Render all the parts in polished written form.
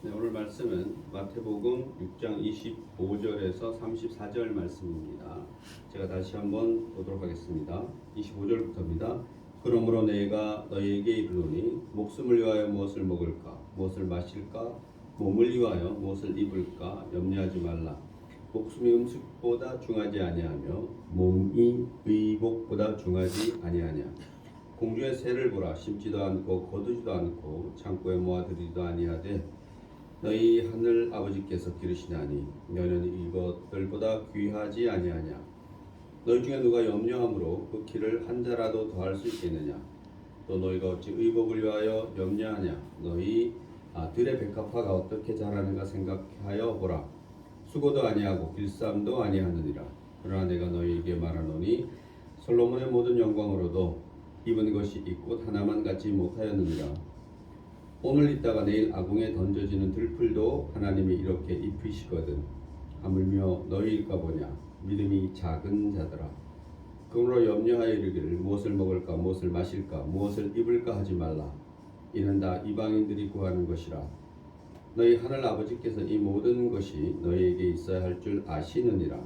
네, 오늘 말씀은 마태복음 6장 25절에서 34절 말씀입니다. 제가 다시 한번 보도록 하겠습니다. 25절부터입니다. 그러므로 내가 너희에게 이르노니 목숨을 위하여 무엇을 먹을까 무엇을 마실까 몸을 위하여 무엇을 입을까 염려하지 말라. 목숨이 음식보다 중하지 아니하며 몸이 의복보다 중하지 아니하냐. 공중의 새를 보라. 심지도 않고 거두지도 않고 창고에 모아두지도 아니하되 너희 하늘 아버지께서 기르시나니 너희는 이것들보다 귀하지 아니하냐. 너희 중에 누가 염려함으로 그 키를 한 자라도 더할 수 있겠느냐. 또 너희가 어찌 의복을 위하여 염려하냐. 너희 들의 백합화가 어떻게 자라는가 생각하여 보라. 수고도 아니하고 길쌈도 아니하느니라. 그러나 내가 너희에게 말하노니 솔로몬의 모든 영광으로도 입은 것이 이 꽃 하나만 갖지 못하였느니라. 오늘 있다가 내일 아궁에 던져지는 들풀도 하나님이 이렇게 입히시거든. 하물며 너희일까 보냐. 믿음이 작은 자들아. 그러므로 염려하여 이르기를 무엇을 먹을까 무엇을 마실까 무엇을 입을까 하지 말라. 이는 다 이방인들이 구하는 것이라. 너희 하늘 아버지께서 이 모든 것이 너희에게 있어야 할 줄 아시느니라.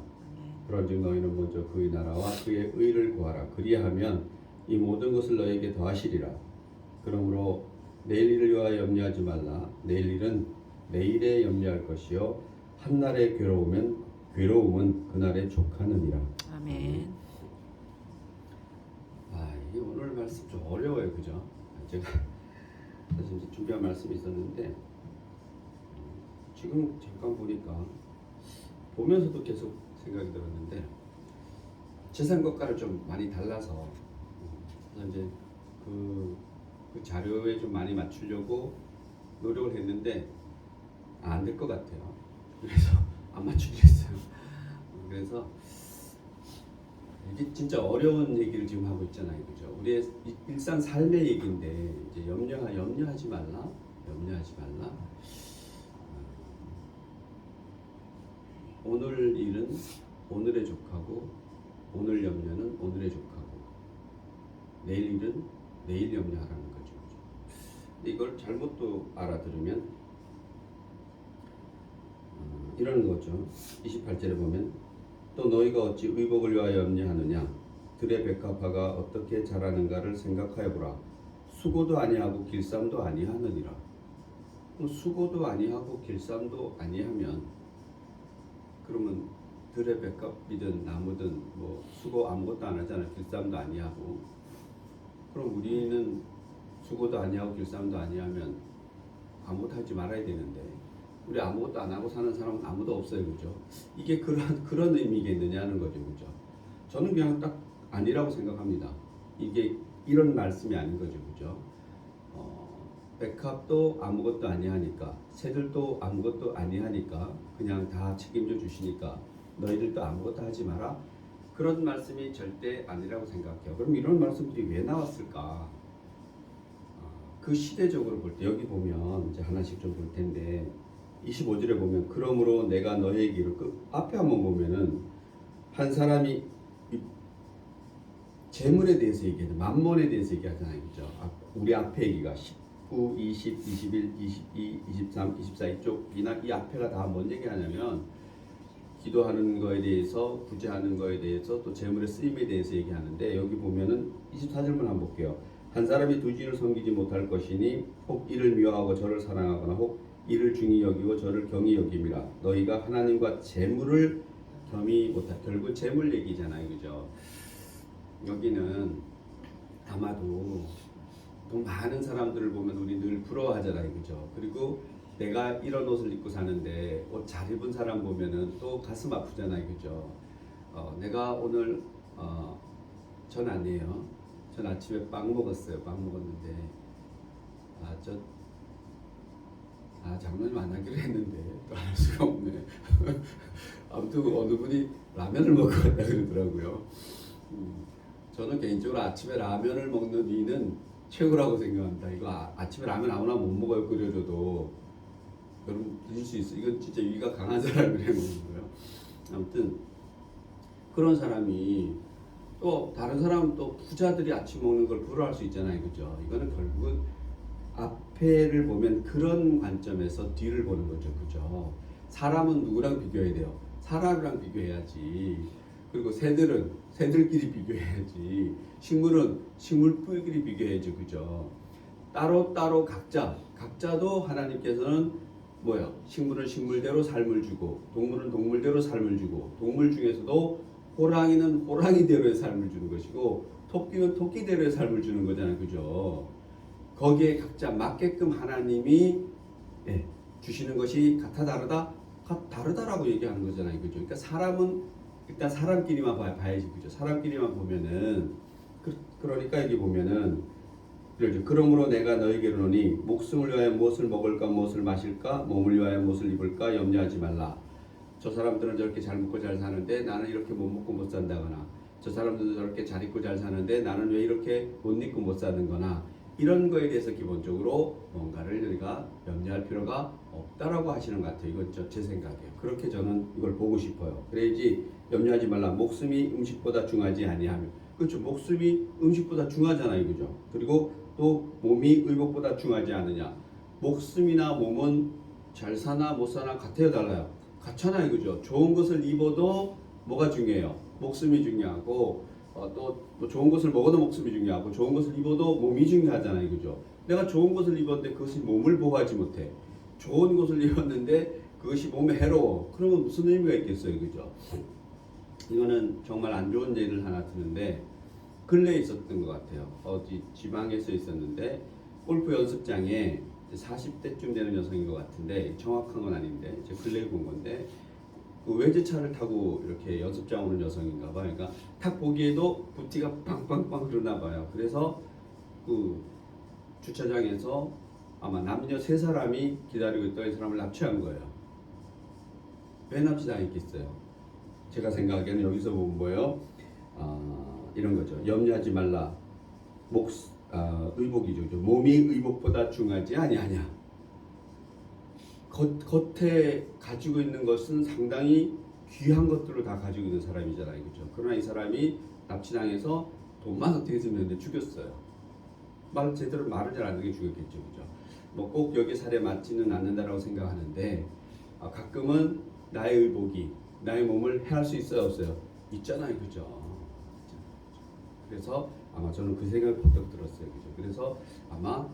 그런즉 너희는 먼저 그의 나라와 그의 의를 구하라. 그리하면 이 모든 것을 너희에게 더하시리라. 그러므로 내일 일을 위하여 염려하지 말라. 내일 일은 내일에 염려할 것이요 한날의 괴로움은 그날에 족하느니라. 아멘. 이게 오늘 말씀 좀 어려워요, 그죠? 제가 사실 이제 준비한 말씀이 있었는데 지금 잠깐 보니까 보면서도 계속 생각이 들었는데 제 생각과는 좀 많이 달라서 이제 그 자료에 좀 많이 맞추려고 노력을 했는데 안 될 것 같아요. 그래서 안 맞추기로 했어요. 그래서 이게 진짜 어려운 얘기를 지금 하고 있잖아요, 그죠? 우리의 일상 삶의 얘기인데 이제 염려하지 말라. 오늘 일은 오늘에 족하고 오늘 염려는 오늘에 족하고 내일 일은 내일 염려하라는 거죠. 이걸 잘못 또 알아들으면 이런 거죠. 28절에 보면 또 너희가 어찌 의복을 위하여 염려하느냐. 들의 백합화가 어떻게 자라는가를 생각하여 보라. 수고도 아니하고 길쌈도 아니하느니라. 수고도 아니하고 길쌈도 아니하면 그러면 들의 백합이든 나무든 뭐 수고 아무것도 안 하잖아. 길쌈도 아니하고. 그럼 우리는 수고도 아니하고 길쌈도 아니하면 아무것도 하지 말아야 되는데 우리 아무것도 안 하고 사는 사람은 아무도 없어요, 그죠? 이게 그런 의미겠느냐는 거죠, 그죠? 저는 그냥 딱 아니라고 생각합니다. 이게 이런 말씀이 아닌 거죠, 그죠? 백합도 아무것도 아니하니까 새들도 아무것도 아니하니까 그냥 다 책임져 주시니까 너희들도 아무것도 하지 마라. 그런 말씀이 절대 아니라고 생각해요. 그럼 이런 말씀들이 왜 나왔을까? 그 시대적으로 볼 때 여기 보면 이제 하나씩 좀 볼 텐데 25절에 보면 그러므로 내가 너희에게 그 앞에 한번 보면은 한 사람이 재물에 대해서 얘기하죠. 만몬에 대해서 얘기하잖아요, 그죠? 우리 앞에 얘기가 19, 20, 21, 22, 23, 24 이쪽이나 이 앞에가 다 뭔 얘기하냐면 기도하는 거에 대해서 구제하는 거에 대해서 또 재물의 쓰임에 대해서 얘기하는데 여기 보면은 24절만 한번 볼게요. 한 사람이 두 주인을 섬기지 못할 것이니 혹 이를 미워하고 저를 사랑하거나 혹 이를 중히 여기고 저를 경히 여김이라. 너희가 하나님과 재물을 겸히 못할. 결국 재물 얘기잖아요, 그죠? 여기는 아마도 돈 많은 사람들을 보면 우리 늘 부러워하잖아요, 그죠? 그리고 내가 이런 옷을 입고 사는데 옷 잘 입은 사람 보면은 또 가슴 아프잖아요, 그죠? 내가 오늘 전 아니에요. 전 아침에 빵 먹었어요. 빵 먹었는데 장모님 안 하기로 했는데 또 할 수가 없네. 아무튼 어느 분이 라면을 먹었다 그러더라고요. 저는 개인적으로 아침에 라면을 먹는 이는 최고라고 생각합니다. 이거 아침에 라면 아무나 못 먹어요. 끓여줘도 여러분 드실 수 있어요. 이건 진짜 위가 강한 사람이 해 먹는 거예요. 아무튼 그런 사람이 또 다른 사람은 또 부자들이 아침 먹는 걸 부러워할 수 있잖아요, 그죠? 이거는 결국은 앞에를 보면 그런 관점에서 뒤를 보는 거죠. 그죠? 사람은 누구랑 비교해야 돼요? 사람이랑 비교해야지. 그리고 새들은 새들끼리 비교해야지. 식물은 식물끼리 비교해야지. 그죠? 따로따로 각자도 하나님께서는 뭐야? 식물은 식물대로 삶을 주고 동물은 동물대로 삶을 주고 동물 중에서도 호랑이는 호랑이대로의 삶을 주는 것이고 토끼는 토끼대로의 삶을 주는 거잖아요. 그죠? 거기에 각자 맞게끔 하나님이 주시는 것이 같아 다르다? 다르다라고 얘기하는 거잖아요. 그죠? 그러니까 사람은 일단 사람끼리만 봐야지. 그죠? 사람끼리만 보면은 그러니까 여기 보면은 그러죠. 그러므로 내가 너에게 이르노니 목숨을 위하여 무엇을 먹을까 무엇을 마실까 몸을 위하여 무엇을 입을까 염려하지 말라. 저 사람들은 저렇게 잘 먹고 잘 사는데 나는 이렇게 못 먹고 못 산다거나 저 사람들도 저렇게 잘 입고 잘 사는데 나는 왜 이렇게 못 입고 못 사는 거나 이런 거에 대해서 기본적으로 뭔가를 우리가 염려할 필요가 없다라고 하시는 것 같아요. 이건 제 생각이에요. 그렇게 저는 이걸 보고 싶어요. 그래야지 염려하지 말라. 목숨이 음식보다 중하지 아니하며. 그렇죠. 목숨이 음식보다 중하잖아요. 그죠? 그리고 또 몸이 의복보다 중하지 않느냐. 목숨이나 몸은 잘 사나 못 사나 같아요 달라요? 같잖아요. 그죠? 좋은 것을 입어도 뭐가 중요해요? 목숨이 중요하고 또뭐 좋은 것을 먹어도 목숨이 중요하고 좋은 것을 입어도 몸이 중요하잖아요. 그죠? 내가 좋은 것을 입었는데 그것이 몸을 보호하지 못해. 좋은 것을 입었는데 그것이 몸에 해로워. 그러면 무슨 의미가 있겠어요. 그죠? 이거는 정말 안 좋은 예를 하나 드는데 근래에 있었던 것 같아요. 어디 지방에서 있었는데 골프 연습장에 40대쯤 되는 여성인 것 같은데 정확한 건 아닌데 제가 근래에 본 건데 그 외제차를 타고 이렇게 연습장 오는 여성인가 봐요. 그러니까 탁 보기에도 부티가 빵빵빵 그러나 봐요. 그래서 그 주차장에서 아마 남녀 세 사람이 기다리고 있던 이 사람을 납치한 거예요. 왜 납치당했겠어요? 제가 생각하기에는 여기서 본 거예요. 이런 거죠. 염려하지 말라. 의복이죠. 몸이 의복보다 중하지 아니하냐. 겉에 가지고 있는 것은 상당히 귀한 것들로 다 가지고 있는 사람이잖아요. 그죠? 그러나 이 사람이 납치당해서 돈만 어떻게 쓰는데 죽였어요. 제대로 말을 잘 안 듣게 죽였겠죠. 그죠? 뭐 꼭 여기 살에 맞지는 않는다라고 생각하는데 가끔은 나의 의복이 나의 몸을 해할 수 있어요 없어요? 있잖아요. 그죠? 그래서 아마 저는 그 생각을 번뜩 들었어요. 그죠? 그래서 아마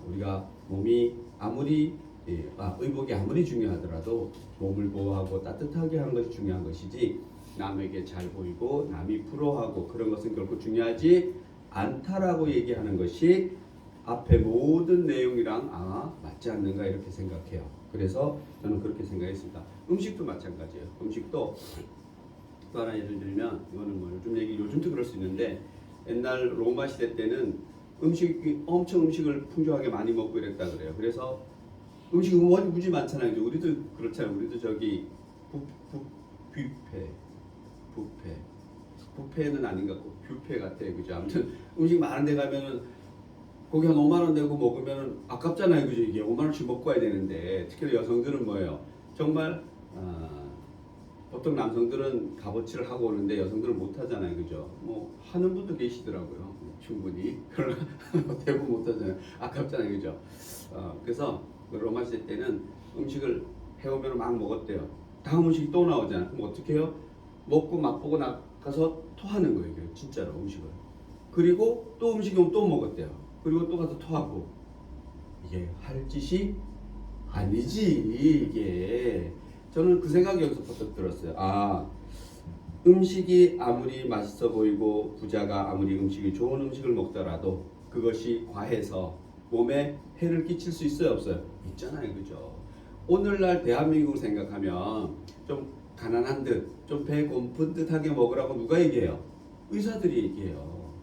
우리가 몸이 아무리 의복이 아무리 중요하더라도 몸을 보호하고 따뜻하게 하는 것이 중요한 것이지 남에게 잘 보이고 남이 부러워하고 그런 것은 결코 중요하지 않다라고 얘기하는 것이 앞에 모든 내용이랑 맞지 않는가 이렇게 생각해요. 그래서 저는 그렇게 생각했습니다. 음식도 마찬가지예요. 음식도 또 하나 예를 들면 이거는 뭐 요즘도 그럴 수 있는데 옛날 로마 시대 때는 음식을 풍족하게 많이 먹고 이랬다 그래요. 그래서 음식이 무지 많잖아요. 우리도 그렇잖아요. 우리도 저기 뷔페는 아닌 것 같고 뷔페 같아요. 그죠? 아무튼 음식 많은 데 가면은 거기 한 5만 원 내고 먹으면 아깝잖아요. 그죠? 이게 5만 원씩 먹고 와야 되는데 특히 여성들은 뭐예요? 정말 보통 남성들은 값어치를 하고 오는데 여성들은 못 하잖아요. 그죠? 뭐 하는 분도 계시더라고요. 충분히. 그러나 대부분 못 하잖아요. 아깝잖아요. 그죠? 그래서 로마 시대 때는 음식을 해오면 막 먹었대요. 다음 음식이 또 나오잖아요. 그럼 어떻게 해요? 먹고 맛보고 나가서 토하는 거예요. 진짜로 음식을. 그리고 또 음식이 오면 또 먹었대요. 그리고 또 가서 토하고. 이게 할 짓이 아니지 이게. 저는 그 생각이 여기서 퍼뜩 들었어요. 음식이 아무리 맛있어 보이고 부자가 아무리 좋은 음식을 먹더라도 그것이 과해서 몸에 해를 끼칠 수 있어요 없어요? 있잖아요. 그죠? 오늘날 대한민국을 생각하면 좀 가난한 듯 좀 배 고픈 듯하게 먹으라고 누가 얘기해요? 의사들이 얘기해요.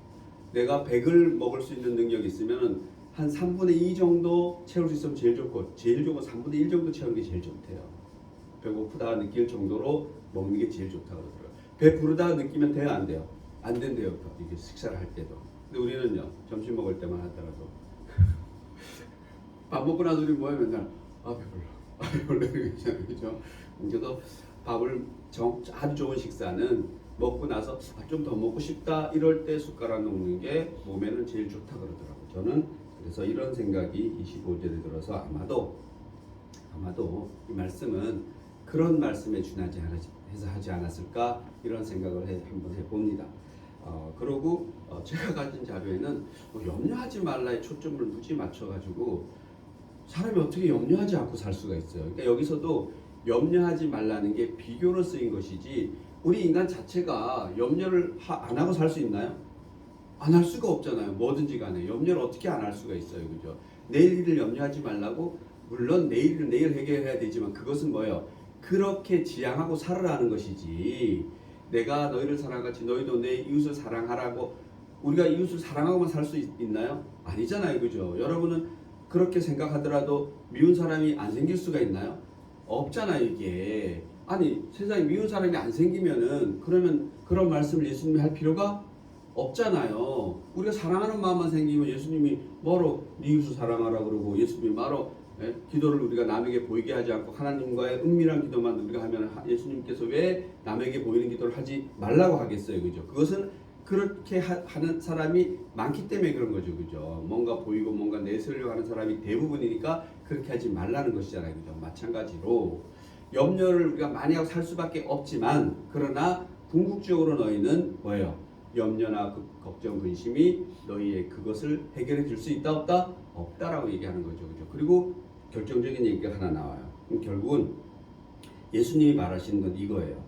내가 100을 먹을 수 있는 능력이 있으면 한 3분의 2 정도 채울 수 있으면 제일 좋고 제일 좋은 3분의 1 정도 채우는 게 제일 좋대요. 배고프다 느낄 정도로 먹는 게 제일 좋다고 그러더라고요. 배 부르다 느끼면 돼요 안 돼요? 안 된대요. 이게 식사를 할 때도. 근데 우리는요 점심 먹을 때만 하더라도 밥 먹고 나서 우리 뭐해 맨날 배불러 이러잖아요. 그죠? 그래도 밥을 아주 좋은 식사는 먹고 나서 좀 더 먹고 싶다 이럴 때 숟가락 놓는 게 몸에는 제일 좋다 그러더라고요. 저는 그래서 이런 생각이 25절에 들어서 아마도 이 말씀은 그런 말씀에 준하지 해서 하지 않았을까 이런 생각을 한번 해봅니다. 그러고 제가 가진 자료에는 염려하지 말라에 초점을 무지 맞춰가지고 사람이 어떻게 염려하지 않고 살 수가 있어요. 그러니까 여기서도 염려하지 말라는 게 비교로 쓰인 것이지 우리 인간 자체가 염려를 안 하고 살 수 있나요? 안 할 수가 없잖아요. 뭐든지 간에 염려를 어떻게 안 할 수가 있어요. 그죠? 내일 일을 염려하지 말라고 물론 내일은 내일 해결해야 되지만 그것은 뭐예요? 그렇게 지향하고 살아라는 것이지 내가 너희를 사랑같이 너희도 내 이웃을 사랑하라고 우리가 이웃을 사랑하고만 살 수 있나요? 아니잖아요. 그죠? 여러분은 그렇게 생각하더라도 미운 사람이 안 생길 수가 있나요? 없잖아요. 이게 아니 세상에 미운 사람이 안 생기면은 그러면 그런 말씀을 예수님이 할 필요가 없잖아요. 우리가 사랑하는 마음만 생기면 예수님이 뭐로 네 이웃을 사랑하라 그러고 예수님이 뭐로 기도를 우리가 남에게 보이게 하지 않고 하나님과의 은밀한 기도만 우리가 하면 예수님께서 왜 남에게 보이는 기도를 하지 말라고 하겠어요. 그죠? 그것은 그렇게 하는 사람이 많기 때문에 그런 거죠. 그죠? 뭔가 보이고 뭔가 내세우려고 하는 사람이 대부분이니까 그렇게 하지 말라는 것이잖아요. 그죠? 마찬가지로 염려를 우리가 많이 하고 살 수밖에 없지만 그러나 궁극적으로 너희는 뭐예요? 염려나 걱정, 근심이 너희의 그것을 해결해 줄 수 있다 없다? 없다라고 얘기하는 거죠. 그죠? 그리고 결정적인 얘기가 하나 나와요. 결국은 예수님이 말하시는 건 이거예요.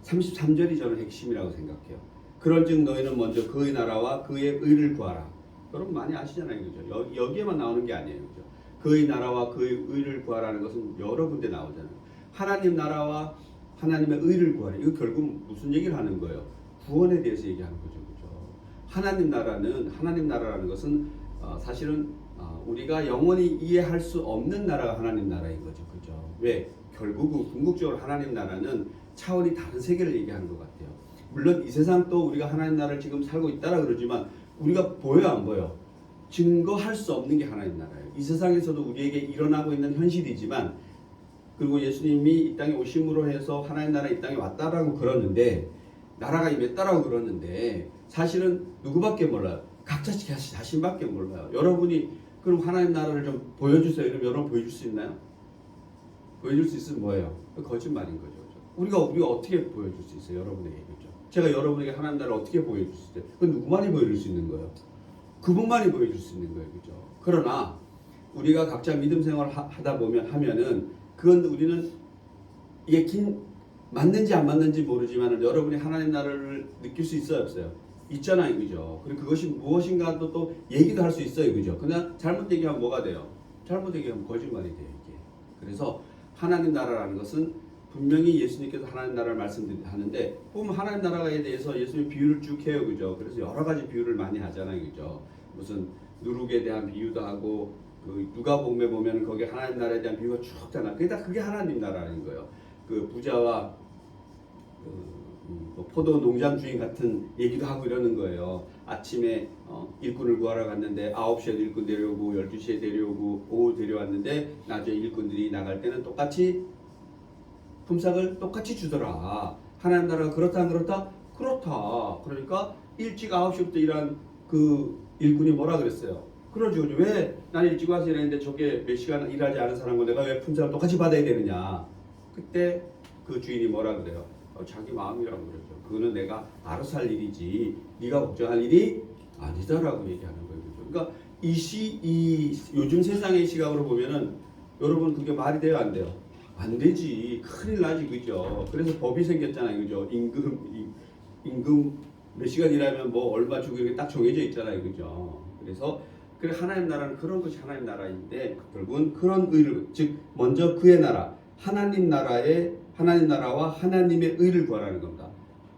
33절이 저는 핵심이라고 생각해요. 그런즉 너희는 먼저 그의 나라와 그의 의를 구하라. 여러분 많이 아시잖아요. 그죠? 여기에만 나오는 게 아니에요. 그죠? 그의 나라와 그의 의를 구하라는 것은 여러 군데 나오잖아요. 하나님 나라와 하나님의 의를 구하라. 이거 결국 무슨 얘기를 하는 거예요? 구원에 대해서 얘기하는 거죠. 그죠? 하나님 나라라는 것은 사실은 우리가 영원히 이해할 수 없는 나라가 하나님 나라인 거죠. 그죠? 왜? 결국은 궁극적으로 하나님 나라는 차원이 다른 세계를 얘기하는 것 같아요. 물론 이 세상 또 우리가 하나님 나라를 지금 살고 있다라 그러지만 우리가 보여 안 보여? 증거할 수 없는 게 하나님 나라예요. 이 세상에서도 우리에게 일어나고 있는 현실이지만 그리고 예수님이 이 땅에 오심으로 해서 하나님 나라 이 땅에 왔다라고 그러는데 나라가 임했다라고 그러는데 사실은 누구밖에 몰라요. 각자 자신밖에 몰라요. 여러분이 그럼 하나님 나라를 좀 보여주세요. 이러면 여러분 보여줄 수 있나요? 보여줄 수 있으면 뭐예요? 거짓말인 거죠. 우리가 어떻게 보여줄 수 있어요? 여러분에게. 그죠? 제가 여러분에게 하나님 나라를 어떻게 보여줄 수 있어요? 그건 누구만이 보여줄 수 있는 거예요? 그분만이 보여줄 수 있는 거예요. 그죠? 그러나 우리가 각자 믿음 생활을 하다 하면은 그건 우리는 이게 맞는지 안 맞는지 모르지만 여러분이 하나님 나라를 느낄 수 있어요? 없어요? 있잖아요. 그죠? 그리고 그것이 무엇인가 또 얘기도 할 수 있어요. 그죠? 그냥 잘못 얘기하면 뭐가 돼요? 잘못 얘기하면 거짓말이 돼요. 이게. 그래서 하나님 나라라는 것은 분명히 예수님께서 하나님 나라를 말씀하는데 보면 하나님 나라에 대해서 예수님이 비유를 쭉 해요. 그죠? 그래서 여러 가지 비유를 많이 하잖아요. 그죠? 무슨 누룩에 대한 비유도 하고 그 누가복음에 보면 거기에 하나님 나라에 대한 비유가 쭉 나와. 그게 하나님 나라인 거예요. 그 부자와 포도 농장 주인 같은 얘기도 하고 이러는 거예요. 아침에 일꾼을 구하러 갔는데 9시에 일꾼 데려오고 12시에 데려오고 오후 데려왔는데 나중에 일꾼들이 나갈 때는 똑같이 품삯을 똑같이 주더라. 하나님 나라가 그렇다 안 그렇다? 그렇다. 그러니까 일찍 9시부터 일한 그 일꾼이 뭐라 그랬어요? 그러죠. 왜 나는 일찍 와서 일했는데 저게 몇 시간 일하지 않은 사람과 내가 왜 품삯을 똑같이 받아야 되느냐. 그때 그 주인이 뭐라 그래요? 자기 마음이라고 그러죠. 그거는 내가 알아서 할 일이지 네가 걱정할 일이 아니다라고 얘기하는 거예요. 그렇죠? 그러니까 이 요즘 세상의 시각으로 보면은 여러분 그게 말이 돼요 안 돼요? 안 되지. 큰일 나지. 그죠? 그래서 법이 생겼잖아요. 그죠? 임금 몇 시간 일하면 뭐 얼마 주고 이렇게 딱 정해져 있잖아요. 그죠? 그래서 하나님 나라는 그런 것이 하나님 나라인데 결국은 그런 의를 즉 먼저 그의 나라 하나님 나라와 하나님의 의를 구하라는 겁니다.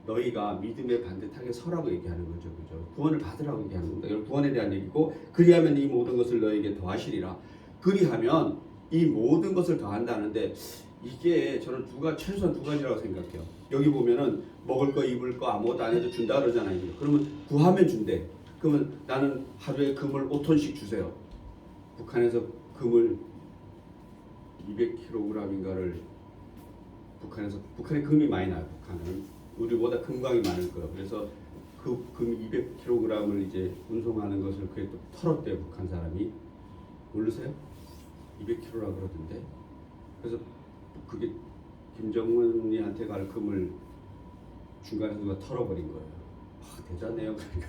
너희가 믿음에 반듯하게 서라고 얘기하는 거죠. 그죠? 구원을 받으라고 얘기하는 겁니다. 이건 구원에 대한 얘기고 그리하면 이 모든 것을 너희에게 더하시리라. 그리하면 이 모든 것을 더한다는데 이게 저는 최소한 두 가지라고 생각해요. 여기 보면은 먹을 거 입을 거 아무것도 안 해도 준다 그러잖아요. 그러면 구하면 준대. 그러면 나는 하루에 금을 5톤씩 주세요. 북한에서 금을 200kg인가를 북한에 금이 많이 나요. 북한은 우리보다 금광이 많을 거예요. 그래서 그 금 200kg을 이제 운송하는 것을 그게 또 털었대요. 북한 사람이. 모르세요? 200kg라 그러던데. 그래서 그게 김정은이한테 갈 금을 중간에 누가 털어버린 거예요. 대단해요. 그러니까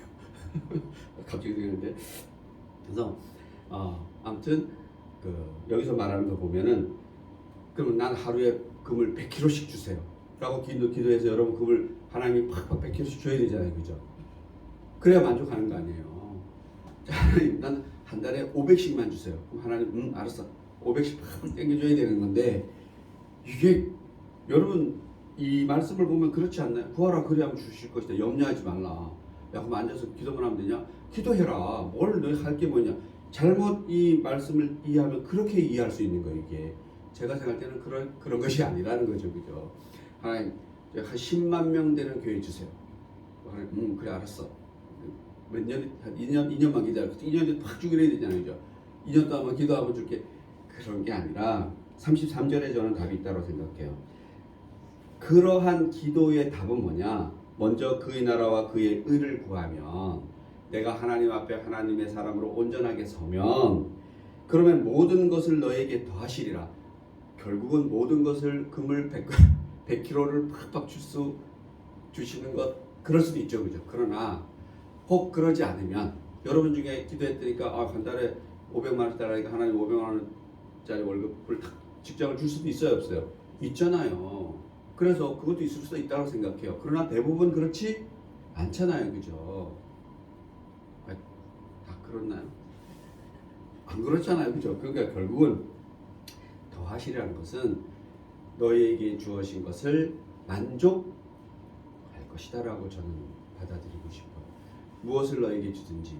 갑자기 생각했는데. 그래서 아무튼 여기서 말하는 거 보면은 그러면 난 하루에 금을 100kg씩 주세요. 라고 기도해서 여러분 금을 하나님이 팍팍 100kg씩 줘야 되잖아요. 그죠? 그래야 만족하는 거 아니에요. 하나님 난 한 달에 500씩만 주세요. 그럼 하나님 알았어. 500씩 팍팍 땡겨줘야 되는 건데 이게 여러분 이 말씀을 보면 그렇지 않나요? 구하라 그리하면 주실 것이다. 염려하지 말라. 야 그럼 앉아서 기도만 하면 되냐? 기도해라. 뭘 너희 할 게 뭐냐? 잘못 이 말씀을 이해하면 그렇게 이해할 수 있는 거예요. 이게 제가 생각할 때는 그런 것이 아니라는 거죠. 그죠? 하나님 한 10만 명 되는 교회 주세요. 하나님 그래 알았어. 몇 년, 한 2년만 기다려. 2년 뒤에 팍 주기로 해야 되잖아요. 그죠? 2년 동안 기도하면 줄게. 그런 게 아니라 33절에 저는 답이 있다고 생각해요. 그러한 기도의 답은 뭐냐? 먼저 그의 나라와 그의 의를 구하면 내가 하나님 앞에 하나님의 사람으로 온전하게 서면 그러면 모든 것을 너에게 더하시리라. 결국은 모든 것을 금을 100kg를 팍팍 주시는 것 그럴 수도 있죠. 그죠? 그러나 혹 그러지 않으면 여러분 중에 기도했더니까 한 달에 500만 원씩 달라니까 하나님 500만 원짜리 월급을 직장을 줄 수도 있어요, 없어요? 있잖아요. 그래서 그것도 있을 수도 있다고 생각해요. 그러나 대부분 그렇지 않잖아요, 그죠? 다 그렇나요? 안 그렇잖아요, 그죠? 그러니까 결국은 더 하시라는 것은 너희에게 주어진 것을 만족할 것이다라고 저는 받아들이고 싶어요. 무엇을 너에게 주든지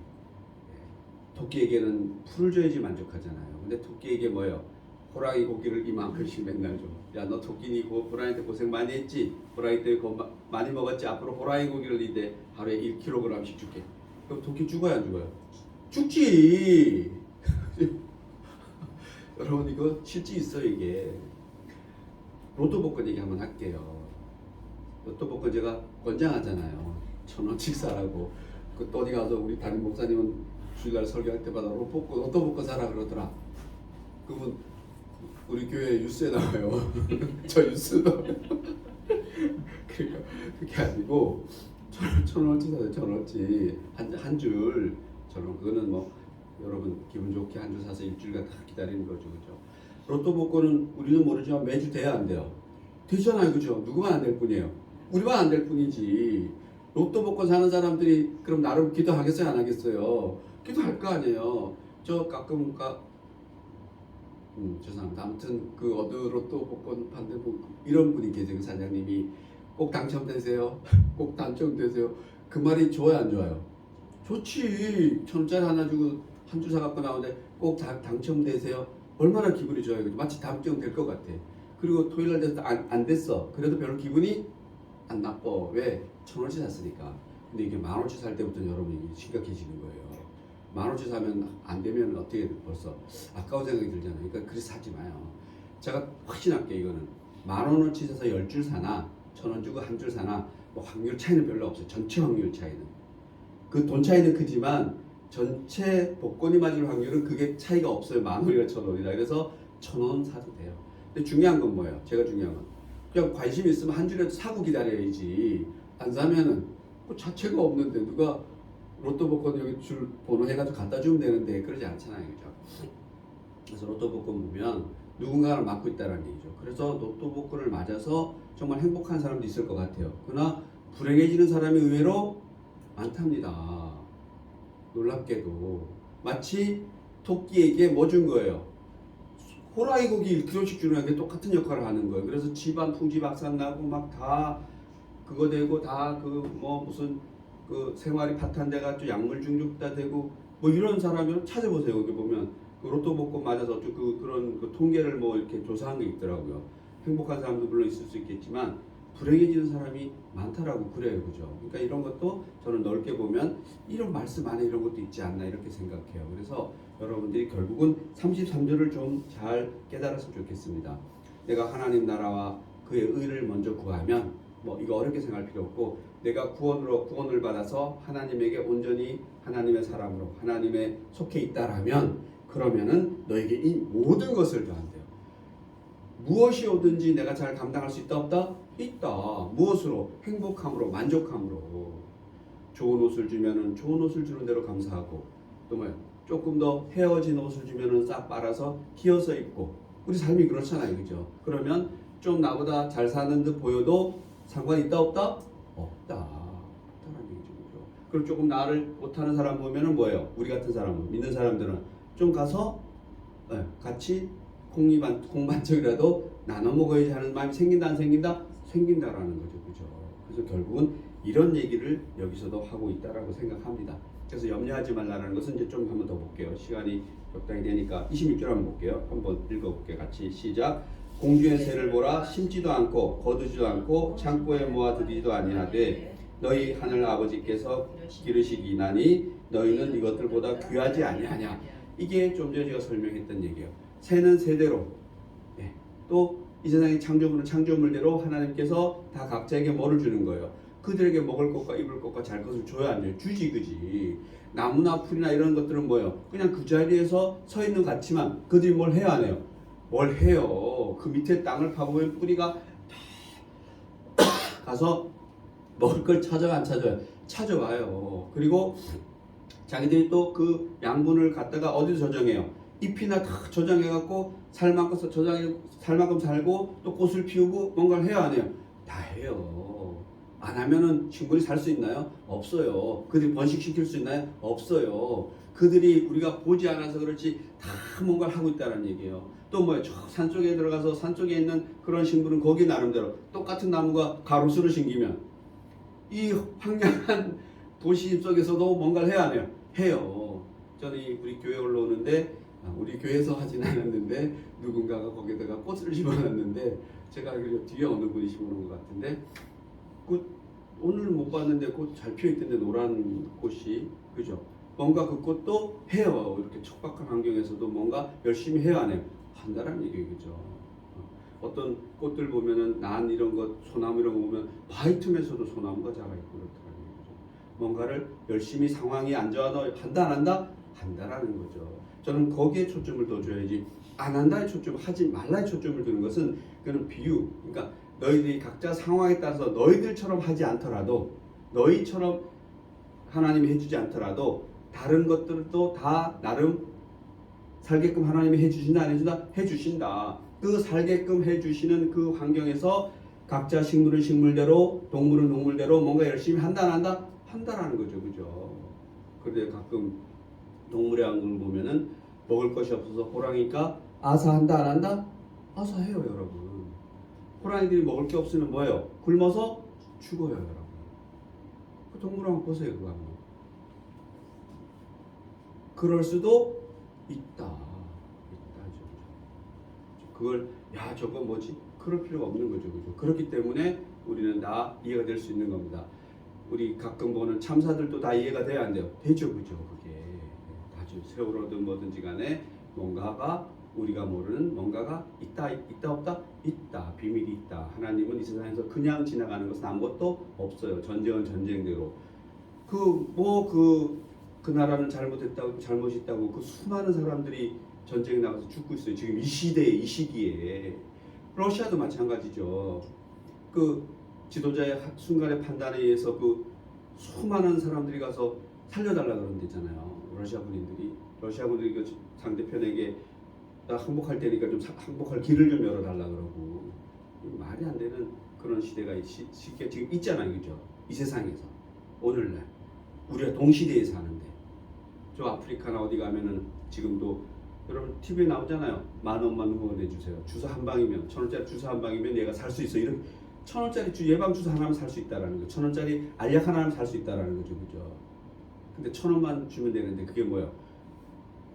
토끼에게는 풀을 줘야지 만족하잖아요. 근데 토끼에게 뭐예요? 호랑이 고기를 이만큼씩 맨날 줘. 야 너 토끼니 호랑이한테 고생 많이 했지? 호랑이 때문에 많이 먹었지? 앞으로 호랑이 고기를 이제 하루에 1kg씩 줄게. 그럼 토끼 죽어야 안 죽어요? 죽지. 여러분 이거 실제 있어요 이게. 로또 복권 얘기 한번 할게요. 로또 복권 제가 권장하잖아요. 1,000원씩 사라고. 그 또 어디 가서 우리 담임 목사님은 주일날 설교할 때마다 로또 복권 사라 그러더라. 그분 우리 교회 뉴스에 나와요. 저 뉴스 나와요. 그러니까 그게 아니고 1,000원어치 사요. 1,000원어치 한 줄. 저는 그거는 뭐 여러분 기분 좋게 한 줄 사서 일주일간 다 기다리는 거죠, 그죠? 로또 복권은 우리는 모르지만 매주 돼야 안 돼요. 되잖아요, 그죠? 누구만 안 될 뿐이에요. 우리만 안 될 뿐이지. 로또 복권 사는 사람들이 그럼 나름 기도하겠어요, 안 하겠어요? 기도할 거 아니에요. 저 가끔 죄송합니다. 아무튼 그 어느 로또 복권 판대 이런 분이 계세요. 사장님이 꼭 당첨되세요. 꼭 당첨되세요. 그 말이 좋아요, 안 좋아요? 좋지. 1,000원짜리 하나 주고 한 줄 사갖고 나오는데 꼭 당첨되세요. 얼마나 기분이 좋아요. 마치 당첨될 것 같아. 그리고 토요일날 돼서 안 됐어. 그래도 별로 기분이 안 나빠. 왜? 1,000원치 샀으니까. 근데 이게 10,000원치 살 때부터 여러분이 심각해지는 거예요. 10,000원치 사면 안 되면 어떻게 벌써 아까운 생각이 들잖아요. 그러니까 그래서 사지 마요. 제가 확신할게요. 이거는 10,000원어치 사서 10줄 사나 1,000원 주고 한 줄 사나 뭐 확률 차이는 별로 없어요. 전체 확률 차이는. 그 돈 차이는 크지만 전체 복권이 맞을 확률은 그게 차이가 없어요. 10,000원이나 1,000원이라. 그래서 1,000원 사도 돼요. 근데 중요한 건 뭐예요? 제가 중요한 건 그냥 관심 있으면 한 줄이라도 사고 기다려야지. 안 사면은 뭐 자체가 없는데 누가 로또 복권 여기 줄 번호 해가지고 갖다 주면 되는데 그러지 않잖아요, 그죠? 그래서 로또 복권 보면 누군가를 맡고 있다는 얘기죠. 그래서 로또 복권을 맞아서 정말 행복한 사람도 있을 것 같아요. 그러나 불행해지는 사람이 의외로 많답니다. 놀랍게도 마치 토끼에게 뭐 준 거예요? 호랑이 고기 1kg씩 주는 게 똑같은 역할을 하는 거예요. 그래서 집안 풍지박산 나고 막 다 그거 되고 다 그 뭐 무슨 그 생활이 파탄돼가지고 약물 중독다 되고 뭐 이런 사람을 찾아보세요. 여기 보면 그 로또 복권 맞아서 그런 그 통계를 뭐 이렇게 조사한 게 있더라고요. 행복한 사람도 물론 있을 수 있겠지만 불행해지는 사람이 많다라고 그래요, 그죠? 그러니까 이런 것도 저는 넓게 보면 이런 말씀 안에 이런 것도 있지 않나 이렇게 생각해요. 그래서 여러분들이 결국은 33절을 좀 잘 깨달았으면 좋겠습니다. 내가 하나님 나라와 그의 의를 먼저 구하면 뭐 이거 어렵게 생각할 필요 없고 내가 구원을 받아서 하나님에게 온전히 하나님의 사람으로 하나님의 속해 있다라면 그러면은 너에게 이 모든 것을 더한대요. 무엇이 오든지 내가 잘 감당할 수 있다 없다? 있다. 무엇으로? 행복함으로 만족함으로. 좋은 옷을 주면은 좋은 옷을 주는 대로 감사하고 또 뭐야? 조금 더 헤어진 옷을 주면은 싹 빨아서 끼워서 입고 우리 삶이 그렇잖아요, 그죠? 그러면 좀 나보다 잘 사는 듯 보여도 상관이 있다 없다? 없다. 없다라는 얘기죠, 그죠? 그리고 조금 나를 못하는 사람 보면은 뭐예요? 우리 같은 사람은 믿는 사람들은 좀 가서 같이 공반쪽이라도 나눠 먹어야지 하는 마음이 생긴다 안 생긴다? 생긴다라는 거죠, 그죠? 그래서 결국은 이런 얘기를 여기서도 하고 있다라고 생각합니다. 그래서 염려하지 말라는 것은 이제 좀 한번 더 볼게요. 시간이 적당히 되니까 26절 한번 볼게요. 한번 읽어볼게요. 같이 시작. 공주의 새를 보라. 심지도 않고 거두지도 않고 창고에 모아 들이지도 아니하되 너희 하늘 아버지께서 기르시기나니 너희는 이것들보다 귀하지 아니하냐. 이게 좀 전에 제가 설명했던 얘기예요. 새는 새대로 또 이 세상의 창조물은 창조물대로 하나님께서 다 각자에게 뭐를 주는 거예요. 그들에게 먹을 것과 입을 것과 잘 것을 줘야 안 돼요. 주지 그지. 나무나 풀이나 이런 것들은 뭐예요? 그냥 그 자리에서 서 있는 것 같지만 그들이 뭘 해야 안 해요? 뭘 해요? 그 밑에 땅을 파보면 뿌리가 가서 먹을 걸 찾아가 안 찾아요? 찾아와요. 그리고 자기들이 또 그 양분을 갖다가 어디서 저장해요? 잎이나 다 저장해갖고 살만큼 살고 또 꽃을 피우고 뭔가를 해야 안 해요? 다 해요. 안 하면은 식물이 살 수 있나요? 없어요. 그들이 번식시킬 수 있나요? 없어요. 그들이 우리가 보지 않아서 그렇지 다 뭔가를 하고 있다는 얘기예요. 또 뭐예요? 저 산속에 들어가서 산속에 있는 그런 식물은 거기 나름대로 똑같은 나무가 가로수를 심기면 이 황량한 도시 속에서도 뭔가를 해야 해요. 해요. 저는 우리 교회 올라오는데 우리 교회에서 하진 않았는데 누군가가 거기다가 꽃을 심어놨는데 제가 알기로 뒤에 어느 분이 심어놓은 것 같은데 꽃 오늘 못 봤는데 꽃 잘 피어있던데 노란 꽃이 그죠? 뭔가 그 꽃도 해요. 이렇게 척박한 환경에서도 뭔가 열심히 해야 하네요. 한다라는 얘기예요, 그죠? 어떤 꽃들 보면은 난 이런 것 소나무 이런 거 보면 바위 틈에서도 소나무가 자라있고 그렇더라고요. 뭔가를 열심히 상황이 안 좋아도 한다 안 한다? 한다라는 거죠. 저는 거기에 초점을 더 줘야지 안 한다에 초점 하지 말라에 초점을 두는 것은 그는 비유. 그러니까 너희들이 각자 상황에 따라서 너희들처럼 하지 않더라도 너희처럼 하나님이 해주지 않더라도 다른 것들도 다 나름 살게끔 하나님이 해주신다 안 해준다? 해주신다. 그 살게끔 해주시는 그 환경에서 각자 식물은 식물대로 동물은 동물대로 뭔가 열심히 한다 안 한다? 한다라는 거죠, 그죠? 그런데 가끔 동물의 왕국을 보면은 먹을 것이 없어서 호랑이가 아사한다 안 한다? 아사해요, 여러분. 호랑이들이 먹을 게 없으면 뭐예요? 굶어서 죽어요, 여러분. 그 동물 왕국 보세요, 그거 한번. 그럴 수도 있다죠. 그걸 저거 뭐지? 그럴 필요가 없는 거죠, 그죠? 그렇기 때문에 우리는 다 이해가 될 수 있는 겁니다. 우리 가끔 보는 참사들도 다 이해가 돼야 안 돼요? 되죠, 그죠? 그게 아주 세월호든 뭐든지 간에 뭔가가 우리가 모르는 뭔가가 있다 없다? 있다. 비밀이 있다. 하나님은 이 세상에서 그냥 지나가는 것은 아무것도 없어요. 전쟁은 전쟁대로. 그 나라는 잘못했다고 잘못이 있다고 그 수많은 사람들이 전쟁에 나가서 죽고 있어요. 지금 이 시대에 이 시기에. 러시아도 마찬가지죠. 그 지도자의 순간의 판단에 의해서 그 수많은 사람들이 가서 살려달라 그런 데잖아요. 러시아 군인들이 그 상대편에게 나 항복할 테니까 좀 항복할 길을 좀 열어달라 그러고 말이 안 되는 그런 시대가 쉽게 지금 있잖아요, 그죠? 이 세상에서 오늘날 우리가 동시대에 사는데 저 아프리카나 어디 가면은 지금도 여러분 TV에 나오잖아요. 10,000원만 후원해 주세요. 주사 한 방이면 1,000원짜리 주사 한 방이면 얘가 살 수 있어. 이런 1,000원짜리 예방 주사 하나면 살 수 있다라는 거. 1,000원짜리 알약 하나면 살 수 있다라는 거죠, 그죠? 근데 1,000원만 주면 되는데 그게 뭐야?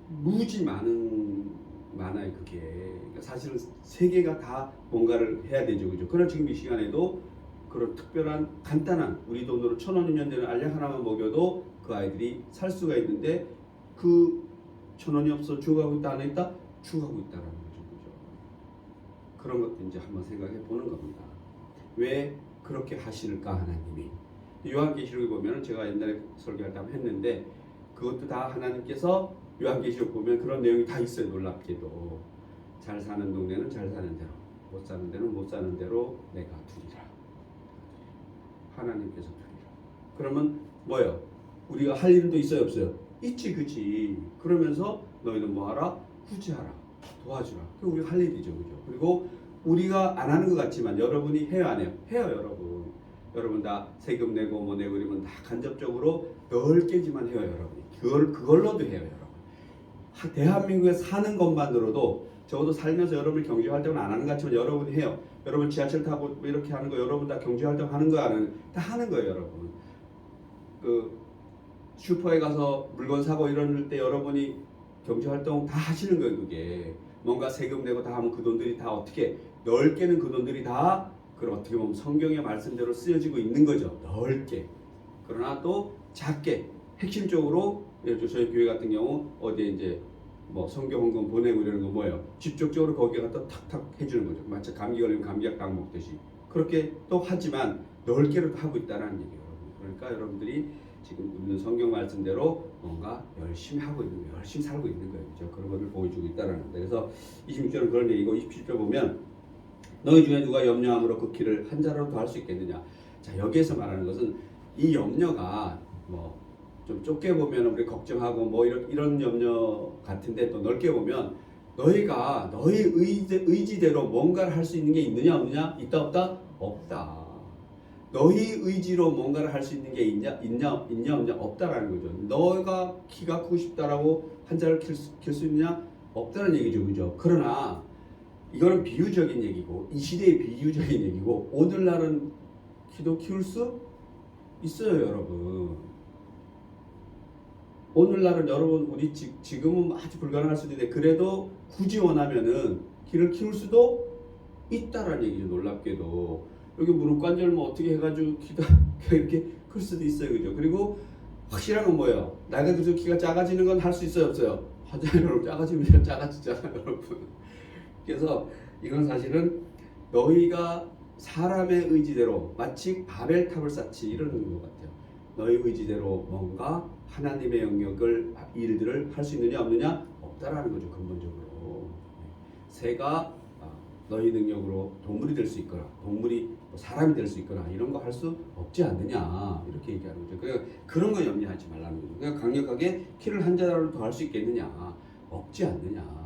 무지 많아요, 그게. 그러니까 사실은 세계가 다 뭔가를 해야 되죠, 그죠? 그러나 지금 이 시간에도 그런 특별한 간단한 우리 돈으로 1,000원이면 되는 알약 하나만 먹여도 그 아이들이 살 수가 있는데 그 1,000원이 없어 죽어가고 있다 안 했다? 죽어가고 있다라는 거죠, 그죠? 그런 것도 이제 한번 생각해 보는 겁니다. 왜 그렇게 하실까 하나님이. 요한계시록에 보면 제가 옛날에 설교할 때 한번 했는데 그것도 다 하나님께서 요한계시록 보면 그런 내용이 다 있어요. 놀랍게도 잘 사는 동네는 잘 사는 대로, 못 사는 데는 못 사는 대로 내가 두리라. 하나님께서 두리라. 그러면 뭐예요? 우리가 할 일도 있어요, 없어요? 있지, 그치? 그러면서 너희는 뭐하라? 구제하라, 도와주라. 그게 우리가 할 일이죠, 그죠? 그리고 우리가 안 하는 것 같지만 여러분이 해요, 안 해요? 해요, 여러분. 여러분 다 세금 내고 뭐 내고 이러면 다 간접적으로 넓게지만 해요, 여러분이. 그걸로도 해요, 여러분. 대한민국에 사는 것만으로도 적어도 살면서 여러분이 경제활동을 안 하는 것 같지만 여러분이 해요. 여러분 지하철 타고 뭐 이렇게 하는 거 여러분 다 경제활동 하는 거 아는 다 하는 거예요, 여러분. 그 슈퍼에 가서 물건 사고 이럴 때 여러분이 경제활동 다 하시는 거예요. 그게 뭔가 세금 내고 다 하면 그 돈들이 다 어떻게 넓게는 그 돈들이 다 그럼 어떻게 보면 성경의 말씀대로 쓰여지고 있는 거죠. 넓게. 그러나 또 작게 핵심적으로 예를 들어 저희 교회 같은 경우 어디에 이제 뭐 성경 헌금 보내고 이러는 거 뭐예요? 직접적으로 거기에 갖다 탁탁 해주는 거죠. 마치 감기 걸리면 감기약 딱 먹듯이 그렇게 또 하지만 넓게로 하고 있다는 얘기예요. 그러니까 여러분들이 지금 있는 성경 말씀대로 뭔가 열심히 하고 있는 거예요. 열심히 살고 있는 거예요. 그렇죠? 그런 것을 보여주고 있다는 거예요. 그래서 26절은 그런 얘기고 27절 보면 너희 중에 누가 염려함으로 그 길을 한 자라도 할 수 있겠느냐. 자, 여기에서 말하는 것은 이 염려가 뭐 좀 좁게 보면 우리 걱정하고 뭐 이런 염려 같은데 또 넓게 보면 너희가 너희 의지대로 뭔가를 할 수 있는 게 있느냐 없느냐? 있다 없다? 없다. 너희 의지로 뭔가를 할 수 있는 게 있냐 없냐? 없다라는 거죠. 너가 키가 크고 싶다라고 한자를 킬 수 있느냐? 없다는 얘기죠, 그죠? 그러나 이거는 비유적인 얘기고 이 시대의 비유적인 얘기고 오늘날은 키도 키울 수 있어요, 여러분. 오늘날은 여러분 우리 지금은 아주 불가능할 수도 있는데 그래도 굳이 원하면은 키를 키울 수도 있다라는 얘기죠. 놀랍게도 여기 무릎 관절 뭐 어떻게 해가지고 키가 이렇게 클 수도 있어요, 그죠? 그리고 확실한 건 뭐예요? 나이가 들어서 키가 작아지는 건 할 수 있어요, 없어요? 하잖아요, 여러분. 작아지면 작아지잖아요, 여러분. 그래서 이건 사실은 너희가 사람의 의지대로 마치 바벨탑을 쌓지 이런 것 같아요. 너희 의지대로 뭔가 하나님의 영역을 일들을 할 수 있느냐 없느냐? 없다라는 거죠, 근본적으로. 새가 너희 능력으로 동물이 될 수 있거나 동물이 사람이 될 수 있거나 이런 거 할 수 없지 않느냐 이렇게 얘기하는 거죠. 그러니까 그런 거 염려하지 말라는 거죠. 그러니까 강력하게 키를 한 자라도 더 할 수 있겠느냐? 없지 않느냐.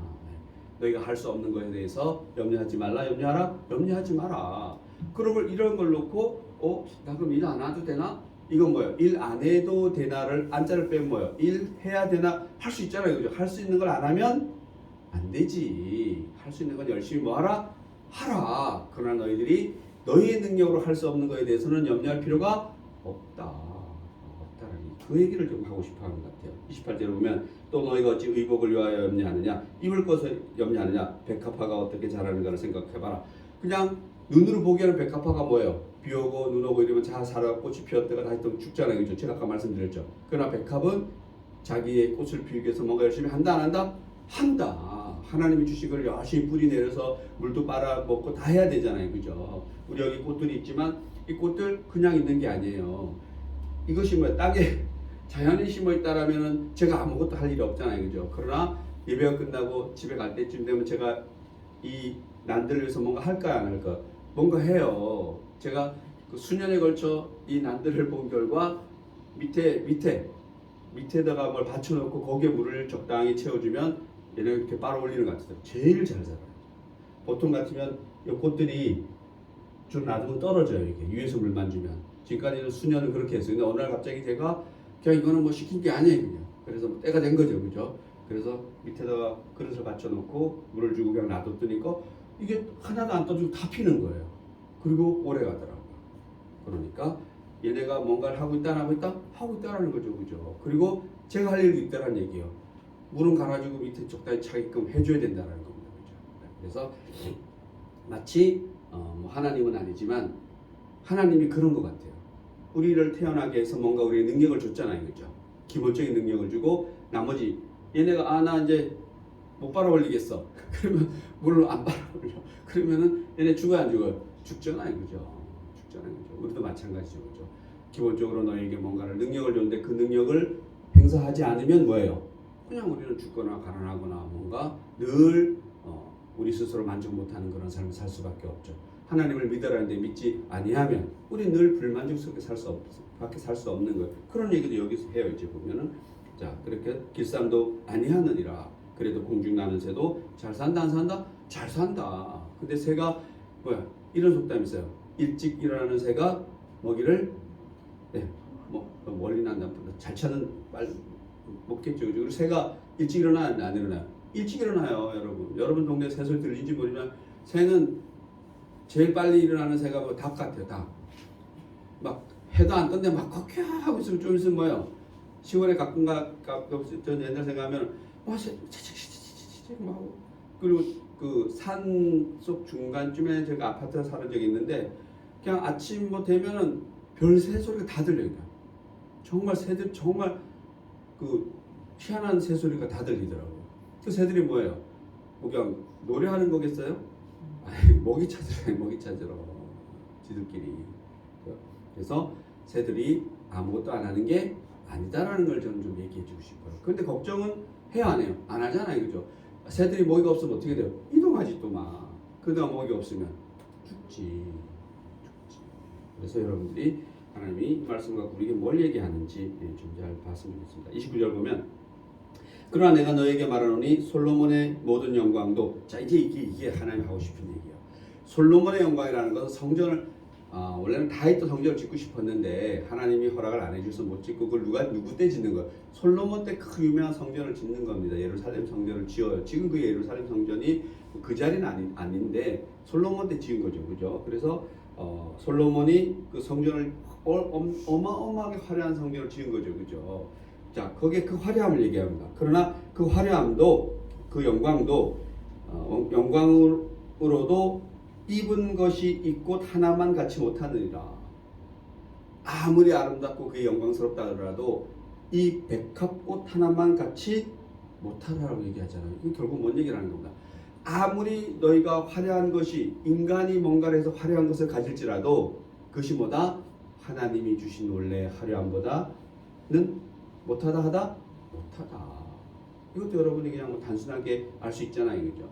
너희가 할 수 없는 것에 대해서 염려하지 말라. 염려하라? 염려하지 마라. 그러면 이런 걸 놓고 나 그럼 일 안 해도 되나? 이건 뭐예요? 일 안 해도 되나를 안자를 빼면 뭐예요? 일 해야 되나? 할 수 있잖아요, 그죠? 할 수 있는 걸 안 하면 안 되지. 할 수 있는 건 열심히 뭐 하라? 하라. 그러나 너희들이 너희의 능력으로 할 수 없는 것에 대해서는 염려할 필요가 없다. 없다라는 그 얘기를 좀 하고 싶어 하는 것 같아요. 28절에 보면 또 너희가 어찌 의복을 위하여 염려하느냐? 입을 것을 염려하느냐? 백합화가 어떻게 자라는가를 생각해봐라. 그냥 눈으로 보기에는 백합화가 뭐예요? 비 오고 눈 오고 이러면 잘 자라 꽃이 피었다가 다시 또 죽잖아요, 그죠? 제가 아까 말씀드렸죠. 그러나 백합은 자기의 꽃을 피우기 위해서 뭔가 열심히 한다 안 한다? 한다. 하나님이 주신 걸 열심히 뿌리 내려서 물도 빨아먹고 다 해야 되잖아요, 그죠? 우리 여기 꽃들이 있지만 이 꽃들 그냥 있는 게 아니에요. 이것이 뭐야? 땅에 자연이 심어 있다라면은 제가 아무것도 할 일이 없잖아요, 그죠? 그러나 예배가 끝나고 집에 갈 때쯤 되면 제가 이 난들을 위해서 뭔가 할까 안 할까? 뭔가 해요. 제가 그 수년에 걸쳐 이 난들을 본 결과 밑에다가 뭘 받쳐놓고 거기에 물을 적당히 채워주면 얘네 이렇게 빨아올리는 것 같아요. 제일 잘 자라요. 보통 같으면 이 꽃들이 좀 놔두면 떨어져요. 이렇게 위에서 물만 주면. 지금까지는 수년은 그렇게 했어요. 근데 어느 날 갑자기 제가 그냥 이거는 뭐 시킨 게 아니에요, 그냥. 그래서 뭐 때가 된 거죠, 그죠? 그래서 밑에다가 그릇을 받쳐놓고 물을 주고 그냥 놔뒀더니까 이게 하나도 안 떠주고 다 피는 거예요. 그리고 오래 가더라고요. 그러니까 얘네가 뭔가를 하고 있다 안 하고 있다? 하고 있다라는 거죠, 그죠? 그리고 제가 할 일도 있다라는 얘기예요. 물은 갈아주고 밑에 적당히 차게끔 해줘야 된다는 겁니다, 그죠? 그래서 마치 뭐 하나님은 아니지만 하나님이 그런 것 같아요. 우리를 태어나게 해서 뭔가 우리의 능력을 줬잖아요, 그죠? 기본적인 능력을 주고 나머지 얘네가 나 이제 못 빨아올리겠어. 그러면 물로 안 빨아올려. 그러면은 얘네 죽어요, 안 죽어요? 죽잖아요, 그죠? 죽잖아요. 그죠? 우리도 마찬가지죠. 그죠? 기본적으로 너에게 뭔가를 능력을 줬는데 그 능력을 행사하지 않으면 뭐예요? 그냥 우리는 죽거나 가난하거나 뭔가 늘 우리 스스로 만족 못하는 그런 삶을 살 수밖에 없죠. 하나님을 믿으라는데 믿지 아니하면 우리 늘 불만족스럽게 밖에 살 수 없는 거예요. 그런 얘기도 여기서 해요. 이제 보면은 자 그렇게 길쌈도 아니하느니라. 그래도 공중 나는 새도 잘 산다 안 산다? 잘 산다. 근데 새가 뭐야? 이런 속담이 있어요. 일찍 일어나는 새가 먹이를 멀리 난다. 잘 찾는 빨리 먹겠죠. 그리고 새가 일찍 일어나요? 안 일어나요? 일찍 일어나요, 여러분. 여러분 동네 새소리 들리는지 모르지만 새는 제일 빨리 일어나는 새가 뭐 닭 같아요. 닭. 막 해도 안 떴는데 막 걷게 하고 있으면 좀 있으면 뭐예요? 시골에 가끔 전 옛날 생각하면 막 그리고 그 산 속 중간쯤에 제가 아파트에 살은 적이 있는데 그냥 아침 뭐 되면은 별 새소리가 다 들려요. 정말 새들 정말 그 희한한 새소리가 다 들리더라고요. 그 새들이 뭐예요? 뭐 그냥 노래하는 거겠어요? 아니, 먹이 찾으러 지들끼리. 그래서 새들이 아무것도 안 하는 게 아니다라는 걸 저는 좀 얘기해 주고 싶어요. 그런데 걱정은 해야 안 해요? 안 하잖아요, 그죠? 새들이 먹이가 없으면 어떻게 돼요? 이동하지 또 막. 그러다가 먹이가 없으면 죽지. 그래서 여러분들이 하나님이 이 말씀 갖고 우리에게 뭘 얘기하는지 좀 잘 봤으면 좋겠습니다. 29절 보면 그러나 내가 너에게 말하노니 솔로몬의 모든 영광도 자 이제 이게 하나님이 하고 싶은 얘기예요. 솔로몬의 영광이라는 것은 성전을 원래는 다윗도 성전을 짓고 싶었는데 하나님이 허락을 안 해줘서 못 짓고 그걸 누구 때 짓는 거예요? 솔로몬 때 그 유명한 성전을 짓는 겁니다. 예루살렘 성전을 지어요. 지금 그 예루살렘 성전이 그 자리는 아닌데 솔로몬 때 지은 거죠, 그죠? 그래서 솔로몬이 그 성전을 어마어마하게 화려한 성전을 지은 거죠, 그죠? 자, 거기에 그 화려함을 얘기합니다. 그러나 그 화려함도 그 영광도 영광으로도 입은 것이 있고 하나만 갖지 못하느니라. 아무리 아름답고 그게 영광스럽다 하더라도 이 백합꽃 하나만 갖지 못하라고 얘기하잖아요. 이게 결국 뭔 얘기라는 겁니다. 아무리 너희가 화려한 것이 인간이 뭔가를 해서 화려한 것을 가질지라도 그것이 뭐다? 하나님이 주신 원래 화려함보다는 못하다 하다? 못하다. 이것도 여러분이 그냥 뭐 단순하게 알 수 있잖아요. 그죠?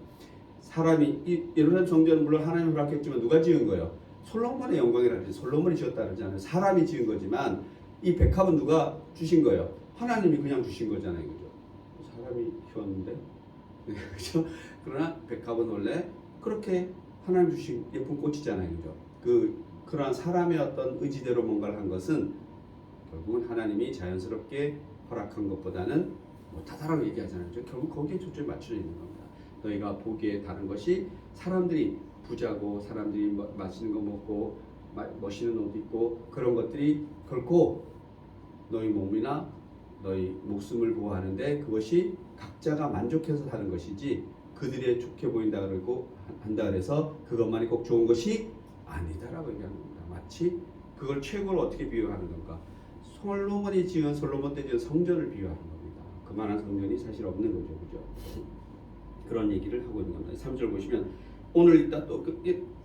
사람이 이 예루살렘 성전은 물론 하나님이 허락했지만 누가 지은 거예요? 솔로몬의 영광이라든지 솔로몬이 지었다 그러잖아요. 사람이 지은 거지만 이 백합은 누가 주신 거예요? 하나님이 그냥 주신 거잖아요. 그죠? 사람이 키웠는데 그죠? 그러나 백합은 원래 그렇게 하나님 주신 예쁜 꽃이잖아요. 그죠? 그러한 사람의 어떤 의지대로 뭔가를 한 것은 결국은 하나님이 자연스럽게 허락한 것보다는 못하다라고 얘기하잖아요. 결국 거기에 초점이 맞춰져 있는 겁니다. 너희가 보기에 다른 것이 사람들이 부자고 사람들이 맛있는 거 먹고 멋있는 옷 입고 그런 것들이 결코 너희 몸이나 너희 목숨을 보호하는데 그것이 각자가 만족해서 사는 것이지 그들의 좋게 보인다 그러고 한다 그래서 그것만이 꼭 좋은 것이 아니다라고 얘기하는 겁니다. 마치 그걸 최고로 어떻게 비유하는 건가? 솔로몬 때 지은 성전을 비유하는 겁니다. 그만한 성전이 사실 없는 거죠, 그죠? 그런 얘기를 하고 있는 겁니다. 3절 보시면 오늘 있다 또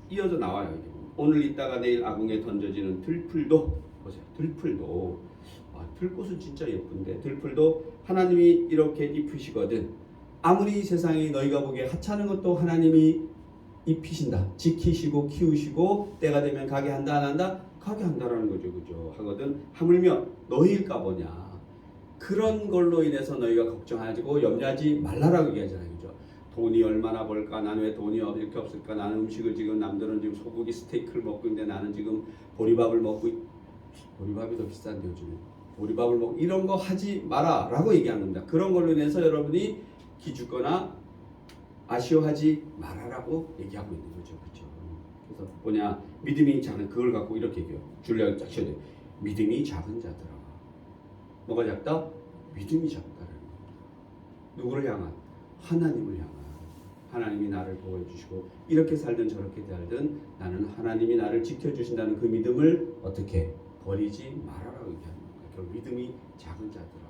이어져 나와요. 이게. 오늘 있다가 내일 아궁에 던져지는 들풀도 보세요. 들풀도 들꽃은 진짜 예쁜데 들풀도 하나님이 이렇게 입히시거든. 아무리 세상이 너희가 보기에 하찮은 것도 하나님이 입히신다. 지키시고 키우시고 때가 되면 가게 한다 안 한다? 가게 한다라는 거죠, 그죠? 하거든. 하물며 너희일까 보냐. 그런 걸로 인해서 너희가 걱정하고 염려하지 말라라고 얘기하잖아요, 그죠? 돈이 얼마나 벌까? 나는 왜 돈이 이렇게 없을까? 나는 음식을 지금 남들은 지금 소고기 스테이크를 먹고 있는데 나는 지금 보리밥을 먹고 보리밥이 더 비싼데 요즘에 보리밥을 먹고 이런 거 하지 마라라고 얘기하는 겁니다. 그런 걸로 인해서 여러분이 기죽거나 아쉬워하지 말아라고 얘기하고 있는 거죠, 그렇죠? 그래서 뭐냐 믿음이 작은 그걸 갖고 이렇게 얘기해요. 줄리아가 쫙 쳐야 돼. 믿음이 작은 자들아. 뭐가 작다? 믿음이 작다라는 겁니다. 누구를 향한? 하나님을 향한. 하나님이 나를 보호해 주시고 이렇게 살든 저렇게 살든 나는 하나님이 나를 지켜주신다는 그 믿음을 어떻게 버리지 말아라고 얘기하는 겁니다. 결국 믿음이 작은 자들아.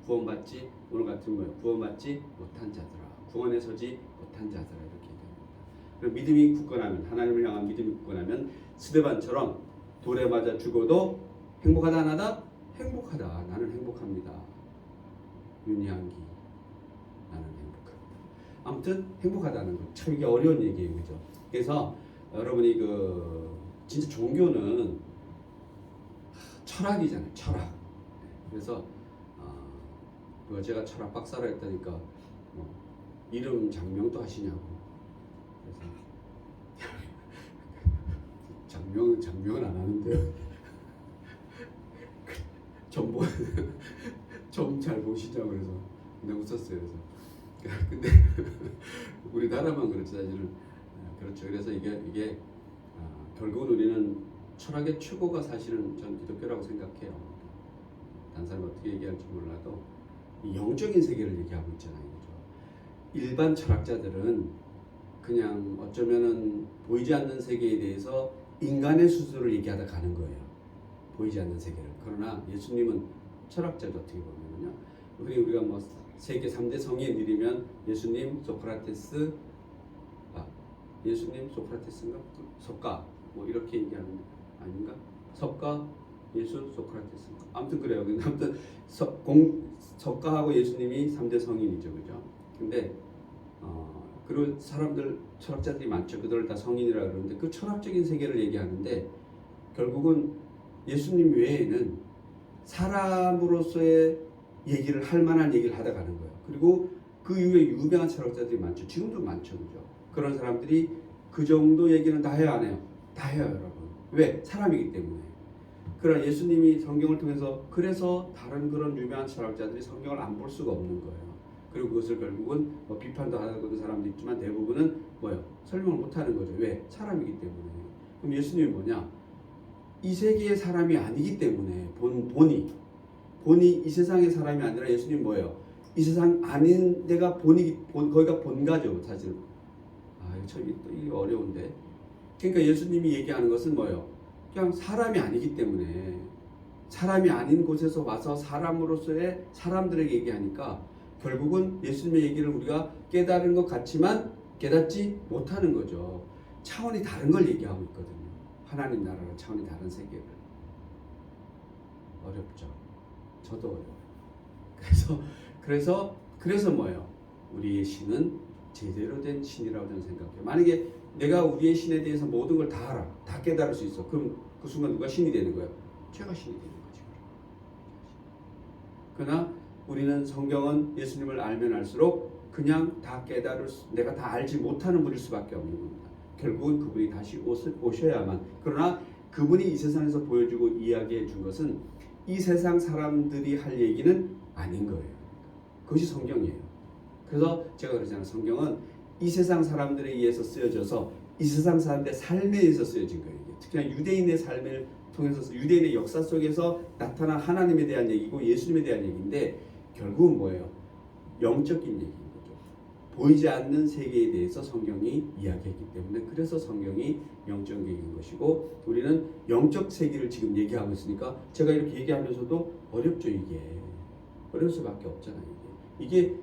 구원받지 오늘 같은 거예요. 구원받지 못한 자들아. 구원에 서지 못한 자들아 이렇게 얘기합니다. 그럼 믿음이 굳건하면, 하나님을 향한 믿음이 굳건하면 스데반처럼 돌에 맞아 죽어도 행복하다 안 하다? 행복하다. 나는 행복합니다. 윤희한기, 나는 행복합니다. 아무튼 행복하다는 거 참 이게 어려운 얘기예요, 그죠? 그래서 여러분이 진짜 종교는 철학이잖아요, 철학. 그래서 제가 철학 박사로 했다니까 이름 장명도 하시냐고. 그래서 장명은 안 하는데요. 좀 잘 보시자고 그래서 내가 웃었어요. 그래서 근데 우리나라만 그렇지 사실은 그렇죠. 그래서 이게 결국은 우리는 철학의 최고가 사실은 전 기독교라고 생각해요. 다른 사람이 어떻게 얘기할지 몰라도 이 영적인 세계를 얘기하고 있잖아요, 그죠? 일반 철학자들은 그냥 어쩌면은 보이지 않는 세계에 대해서 인간의 수준을 얘기하다 가는 거예요. 보이지 않는 세계를. 그러나 예수님은 철학자도 어떻게 보면요. 우리가 뭐 세계 3대 성인들이면 예수님, 소크라테스인가? 석가 뭐 이렇게 얘기하는 아닌가? 석가, 예수, 소크라테스인가? 아무튼 그래요. 근데 아무튼 석가하고 예수님이 3대 성인이죠, 그죠? 근데 그리고 사람들 철학자들이 많죠. 그들을 다 성인이라 그러는데 그 철학적인 세계를 얘기하는데 결국은 예수님 외에는 사람으로서의 얘기를 할 만한 얘기를 하다 가는 거예요. 그리고 그 이후에 유명한 철학자들이 많죠. 지금도 많죠, 그죠? 그런 사람들이 그 정도 얘기는 다 해요, 안 해요? 다 해요, 여러분. 왜? 사람이기 때문에. 그러나 예수님이 성경을 통해서 그래서 다른 그런 유명한 철학자들이 성경을 안 볼 수가 없는 거예요. 그리고 그것을 결국은 비판도 하는 사람도 있지만 대부분은 설명을 못 하는 거죠. 왜? 사람이기 때문에. 그럼 예수님이 뭐냐? 이 세계의 사람이 아니기 때문에 본이 이 세상의 사람이 아니라 예수님 뭐예요? 이 세상 아닌 데가 거기가 본가죠, 사실. 이게 어려운데. 그러니까 예수님이 얘기하는 것은 뭐예요? 그냥 사람이 아니기 때문에 사람이 아닌 곳에서 와서 사람으로서의 사람들에게 얘기하니까 결국은 예수님의 얘기를 우리가 깨달은 것 같지만 깨닫지 못하는 거죠. 차원이 다른 걸 얘기하고 있거든요. 하나님 나라랑 차원이 다른 세계를. 어렵죠. 저도 어려워요. 그래서 뭐예요? 우리의 신은 제대로 된 신이라고 저는 생각해요. 만약에 내가 우리의 신에 대해서 모든 걸 다 알아, 다 깨달을 수 있어. 그럼 그 순간 누가 신이 되는 거예요? 죄가 신이 되는 거지. 그러나 우리는 성경은 예수님을 알면 알수록 그냥 다 내가 다 알지 못하는 분일 수밖에 없는 겁니다. 결국은 그분이 다시 오셔야만. 그러나 그분이 이 세상에서 보여주고 이야기해 준 것은 이 세상 사람들이 할 얘기는 아닌 거예요. 그것이 성경이에요. 그래서 제가 그러잖아요. 성경은 이 세상 사람들에 의해서 쓰여져서 이 세상 사람들의 삶에 의해서 쓰여진 거예요. 특히나 유대인의 삶을 통해서 유대인의 역사 속에서 나타난 하나님에 대한 얘기고 예수님에 대한 얘기인데 결국은 뭐예요? 영적인 얘기인 거죠. 보이지 않는 세계에 대해서 성경이 이야기했기 때문에 그래서 성경이 영적 얘기인 것이고 우리는 영적 세계를 지금 얘기하고 있으니까 제가 이렇게 얘기하면서도 어렵죠. 이게 어려울 수밖에 없잖아요. 이게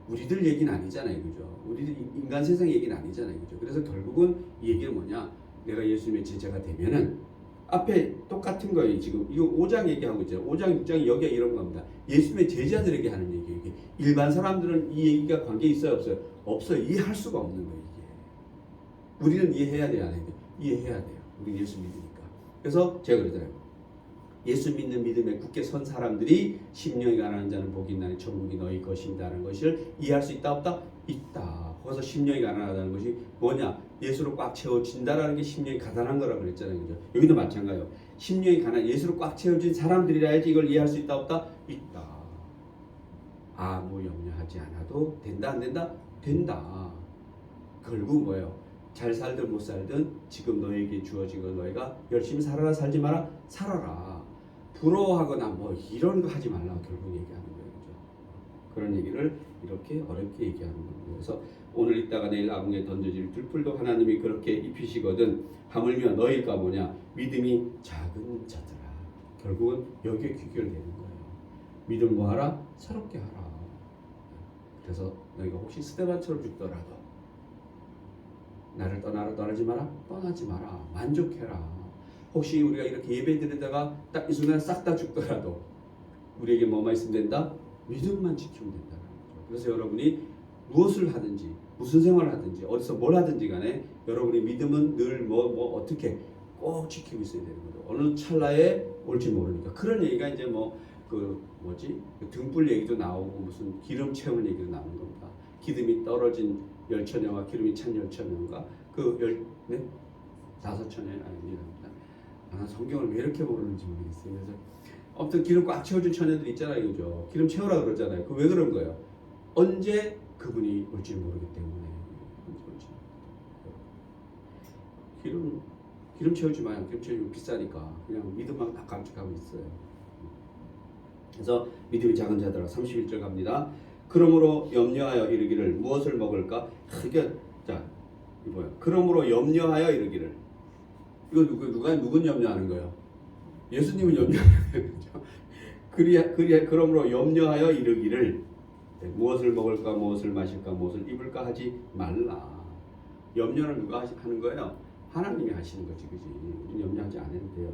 우리들 얘기는 아니잖아요, 그죠? 우리들 인간 세상 얘기는 아니잖아요, 그죠? 그래서 결국은 이 얘기는 뭐냐? 내가 예수님의 제자가 되면은 앞에 똑같은 거예요. 지금 이거 5장 얘기하고 있잖아요. 5장, 6장이 여기에 이런 겁니다. 예수님의 제자들에게 하는 얘기예요. 이게 일반 사람들은 이 얘기가 관계 있어요, 없어요? 없어요. 이해할 수가 없는 거예요, 이게. 우리는 이해해야 돼요, 안 해야 돼요? 이해해야 돼요. 우리 예수 믿으니까. 그래서 제가 그러잖아요. 예수 믿는 믿음에 굳게 선 사람들이 심령이 가난한 자는 복이 있나니 천국이 너희 것이다라는 것을 이해할 수 있다 없다? 있다. 거기서 심령이 가난하다는 것이 뭐냐? 예수로 꽉 채워진다라는 게 심령이 가난한 거라고 그랬잖아요. 그죠? 여기도 마찬가지예요. 심령이 예수로 꽉 채워진 사람들이라야지 이걸 이해할 수 있다 없다? 있다. 아무 염려하지 않아도 된다 안 된다? 된다. 결국 뭐예요? 잘 살든 못 살든 지금 너에게 주어진 거 너희가 열심히 살아라 살지 마라 살아라. 부러워하거나 뭐 이런 거 하지 말라고 결국 얘기하는 거예요. 그죠? 그런 얘기를 이렇게 어렵게 얘기하는 겁니다. 그래서 오늘 있다가 내일 아궁에 던져질 들풀도 하나님이 그렇게 입히시거든 하물며 너희가 뭐냐? 믿음이 작은 자들아. 결국은 여기에 귀결되는 거예요. 믿음 뭐하라? 새롭게 하라. 그래서 너희가 혹시 스데반처럼 죽더라도 나를 떠나지 마라. 떠나지 마라. 만족해라. 혹시 우리가 이렇게 예배 드리다가 딱 이 순간 싹 다 죽더라도 우리에게 뭐만 있으면 된다? 믿음만 지키면 된다는 거죠. 그래서 여러분이 무엇을 하든지 무슨 생활을 하든지 어디서 뭘 하든지 간에 여러분의 믿음은 늘 어떻게 꼭 지키고 있어야 되는 거죠. 어느 찰나에 올지 모르니까. 그런 얘기가 이제 그 등불 얘기도 나오고 무슨 기름 채우는 얘기도 나오는 겁니다. 기름이 떨어진 열처녀와 기름이 찬 열처녀인가 다섯 처녀 아닙니다. 성경을 왜 이렇게 모르는지 모르겠어요. 그래서 아무튼 기름 꽉 채워준 처녀들 있잖아요, 그죠? 기름 채우라 그러잖아요. 그 왜 그런 거예요? 언제 그분이 올지 모르기 때문에. 기름 채우지 마요. 기름 채우면 비싸니까 그냥 믿음만 딱 감축하고 있어요. 그래서 믿음이 작은 자들아 31절 갑니다. 그러므로 염려하여 이르기를 무엇을 먹을까? 이게 이 뭐야? 그러므로 염려하여 이르기를 이거 누군 염려하는 거예요? 예수님은 염려하는 거죠. 그러므로 염려하여 이르기를 무엇을 먹을까, 무엇을 마실까, 무엇을 입을까 하지 말라. 염려는 누가 하는 거예요? 하나님이 하시는 거지, 그지? 우리는 염려하지 않아도 돼요.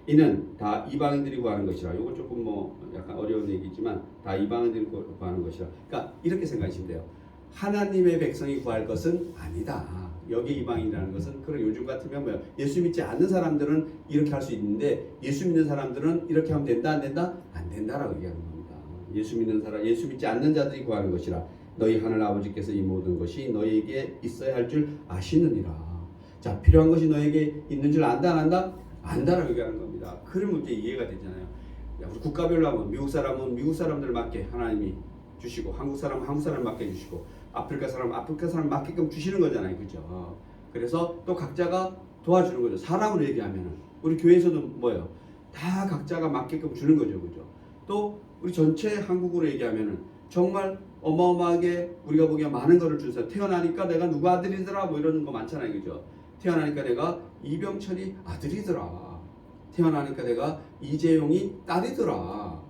이는 다 이방인들이 구하는 것이라. 이거 조금 약간 어려운 얘기지만 다 이방인들이 구하는 것이라. 그러니까 이렇게 생각하시면 돼요. 하나님의 백성이 구할 것은 아니다. 여기 이방인이라는 것은 그런 요즘 같으면 뭐예요? 예수 믿지 않는 사람들은 이렇게 할 수 있는데 예수 믿는 사람들은 이렇게 하면 된다, 안 된다? 안 된다라고 얘기하는 겁니다. 예수 믿지 않는 자들이 구하는 것이라. 너희 하늘 아버지께서 이 모든 것이 너희에게 있어야 할 줄 아시느니라. 자, 필요한 것이 너에게 있는 줄 안다, 안 한다? 안다라고 얘기하는 겁니다. 그러면 이제 이해가 되잖아요. 우리 국가별로 하면 미국 사람은 미국 사람들 맞게 하나님이 주시고 한국 사람은 한국 사람 맞게 주시고 아프리카 사람 맞게끔 주시는 거잖아요, 그죠? 그래서 또 각자가 도와주는 거죠. 사람으로 얘기하면은 우리 교회에서도 뭐예요? 다 각자가 맞게끔 주는 거죠, 그죠? 또 우리 전체 한국으로 얘기하면은 정말 어마어마하게 우리가 보기에 많은 거를 주세요. 태어나니까 내가 누구 아들이더라 뭐 이러는 거 많잖아요, 그죠? 태어나니까 내가 이병철이 아들이더라. 태어나니까 내가 이재용이 딸이더라.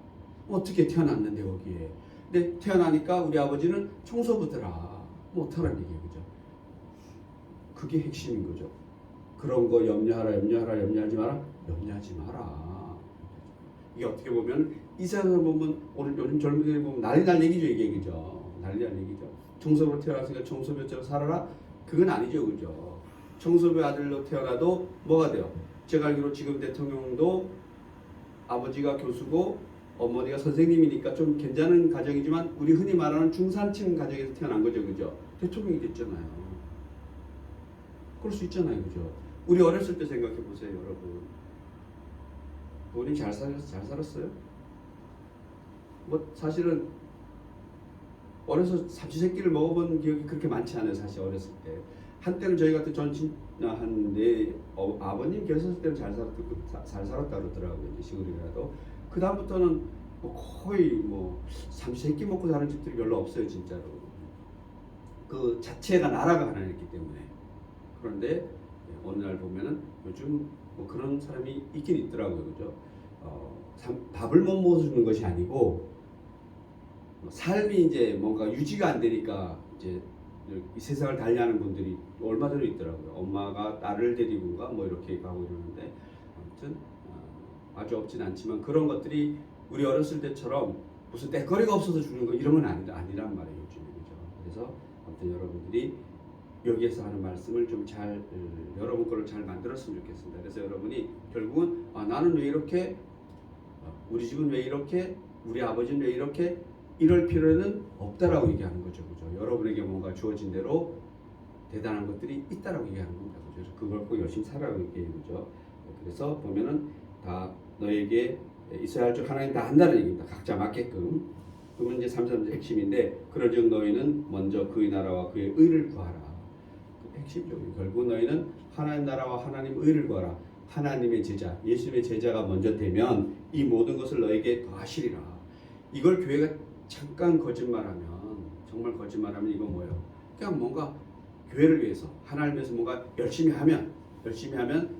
어떻게 태어났는데 거기에. 근데 태어나니까 우리 아버지는 청소부더라. 뭐 어떡하란 얘기예요, 그죠? 그게 핵심인 거죠. 그런 거 염려하지 마라. 이게 어떻게 보면 이 세상을 보면 오늘 요즘 젊은이들 보면 난리 날 얘기죠, 이게, 그죠? 난리 날 얘기죠. 청소부로 태어났으니까 청소부처럼 살아라? 그건 아니죠, 그죠? 청소부 아들로 태어나도 뭐가 돼요? 제가 알기로 지금 대통령도 아버지가 교수고 어머니가 선생님이니까 좀 괜찮은 가정이지만 우리 흔히 말하는 중산층 가정에서 태어난 거죠, 그죠? 대통령이 됐잖아요. 그럴 수 있잖아요, 그죠? 우리 어렸을 때 생각해 보세요, 여러분. 부모님 잘 살았어요? 뭐 사실은 어려서 삼시세끼를 먹어본 기억이 그렇게 많지 않아요, 사실 어렸을 때. 한때는 저희 같은 아버님 계셨을 때는 잘 살았다 그러더라고요, 시골이라도. 그 다음부터는 거의 삼시세끼 먹고 사는 집들이 별로 없어요, 진짜로. 그 자체가 나라가 가난했기 때문에. 그런데 어느 날 보면은 요즘 그런 사람이 있긴 있더라고요, 그죠? 밥을 못 먹어주는 것이 아니고 삶이 이제 뭔가 유지가 안 되니까 이제 이 세상을 달리하는 분들이 얼마 전에 있더라고요. 엄마가 딸을 데리고가 이렇게 가고 이러는데 아무튼 아주 없진 않지만 그런 것들이 우리 어렸을 때처럼 무슨 떼거리가 없어서 죽는 거 이런 건 아니란 말이에요, 요즘에, 그죠? 그래서 아무튼 여러분들이 여기에서 하는 말씀을 좀 여러분 거를 잘 만들었으면 좋겠습니다. 그래서 여러분이 결국은 나는 왜 이렇게, 우리 집은 왜 이렇게, 우리 아버지는 왜 이렇게, 이럴 필요는 없다라고 얘기하는 거죠, 그죠? 여러분에게 뭔가 주어진 대로 대단한 것들이 있다라고 얘기하는 겁니다, 그죠? 그래서 그걸 꼭 열심히 살아가고 얘기해요, 그죠? 그래서 보면은 다 너에게 있어야 할 줄 하나님 다 한다는 얘기입니다. 각자 맞게끔. 그러면 이제 3절 핵심인데, 그러즉 너희는 먼저 그의 나라와 그의 의를 구하라. 핵심적인 결국 너희는 하나님 나라와 하나님 의를 구하라. 하나님의 제자, 예수님의 제자가 먼저 되면 이 모든 것을 너에게 더하시리라. 이걸 교회가 잠깐 거짓말하면, 정말 거짓말하면 이건 뭐예요? 그냥 뭔가 교회를 위해서, 하나님을 위해서 뭔가 열심히 하면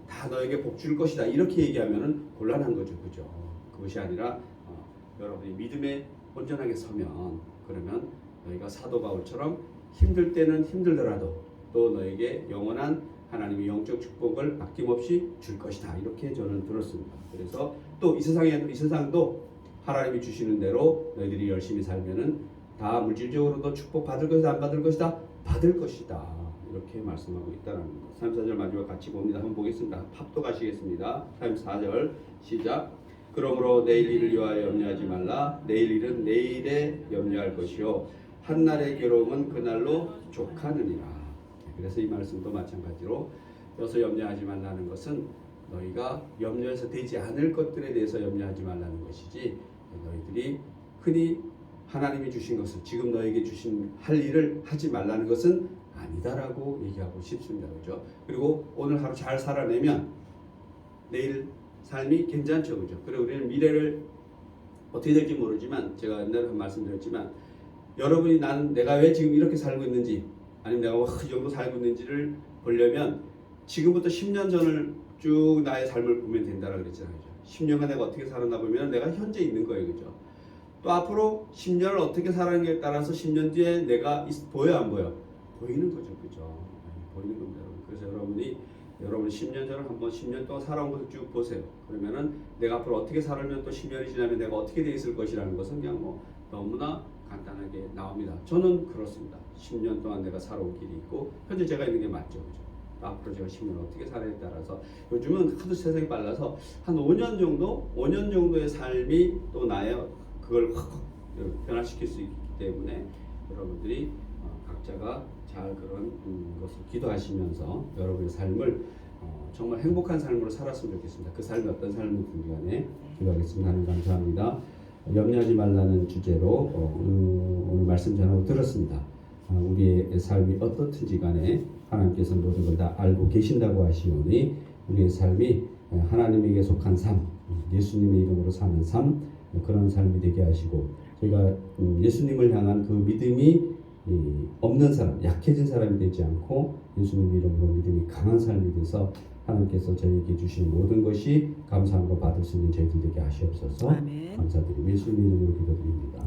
다 너에게 복 줄 것이다, 이렇게 얘기하면은 곤란한 거죠, 그죠? 그것이 아니라 여러분이 믿음에 온전하게 서면, 그러면 너희가 사도 바울처럼 힘들 때는 힘들더라도 또 너에게 영원한 하나님의 영적 축복을 아낌없이 줄 것이다. 이렇게 저는 들었습니다. 그래서 또 이 세상도 하나님이 주시는 대로 너희들이 열심히 살면은 다 물질적으로도 축복 받을 것이다, 안 받을 것이다, 받을 것이다. 이렇게 말씀하고 있다는 것. 34절 마지막 같이 봅니다. 한번 보겠습니다. 합독하시겠습니다. 34절 시작. 그러므로 내일 일을 위하여 염려하지 말라. 내일 일은 내일에 염려할 것이요 한날의 괴로움은 그날로 족하느니라. 그래서 이 말씀도 마찬가지로 여기서 염려하지 말라는 것은 너희가 염려해서 되지 않을 것들에 대해서 염려하지 말라는 것이지, 너희들이 흔히 하나님이 주신 것을, 지금 너에게 주신 할 일을 하지 말라는 것은 아니다라고 얘기하고 싶습니다. 그죠? 그리고 오늘 하루 잘 살아내면 내일 삶이 괜찮죠. 그죠? 그리고 우리는 미래를 어떻게 될지 모르지만, 제가 옛날에 말씀드렸지만, 여러분이 내가 왜 지금 이렇게 살고 있는지, 아니면 내가 이 정도 살고 있는지를 보려면 지금부터 10년 전을 쭉 나의 삶을 보면 된다라고 그랬잖아요. 10년간 내가 어떻게 살았나 보면 내가 현재 있는 거예요. 그죠? 또 앞으로 10년을 어떻게 살아가느냐에 따라서 10년 뒤에 내가 보여 안 보여? 보이는 거죠. 그죠? 보이는 겁니다. 그래서 여러분 10년 전을 한번 10년 동안 살아온 것을 쭉 보세요. 그러면은 내가 앞으로 어떻게 살면 또 10년이 지나면 내가 어떻게 돼 있을 것이라는 것은 그냥 너무나 간단하게 나옵니다. 저는 그렇습니다. 10년 동안 내가 살아온 길이 있고 현재 제가 있는 게 맞죠. 그죠? 앞으로 제가 10년 어떻게 살아야에 따라서, 요즘은 하도 세상이 빨라서 한 5년 정도의 삶이 또 나의 그걸 확 변화시킬 수 있기 때문에 여러분들이 각자가 잘 그런 것을 기도하시면서 여러분의 삶을 정말 행복한 삶으로 살았으면 좋겠습니다. 그 삶이 어떤 삶이든 간에 기도하겠습니다. 하나님 감사합니다. 염려하지 말라는 주제로 오늘 말씀 전하고 들었습니다. 우리의 삶이 어떻든지 간에 하나님께서 모든 걸 다 알고 계신다고 하시오니 우리의 삶이 하나님에게 속한 삶, 예수님의 이름으로 사는 삶, 그런 삶이 되게 하시고, 저희가 예수님을 향한 그 믿음이 없는 사람, 약해진 사람이 되지 않고 예수님 이름으로 믿음이 강한 삶이 돼서 하나님께서 저희에게 주신 모든 것이 감사함으로 받을 수 있는 저희들 되게 하시옵소서. 아멘. 감사드리고 예수님 이름으로 기도드립니다.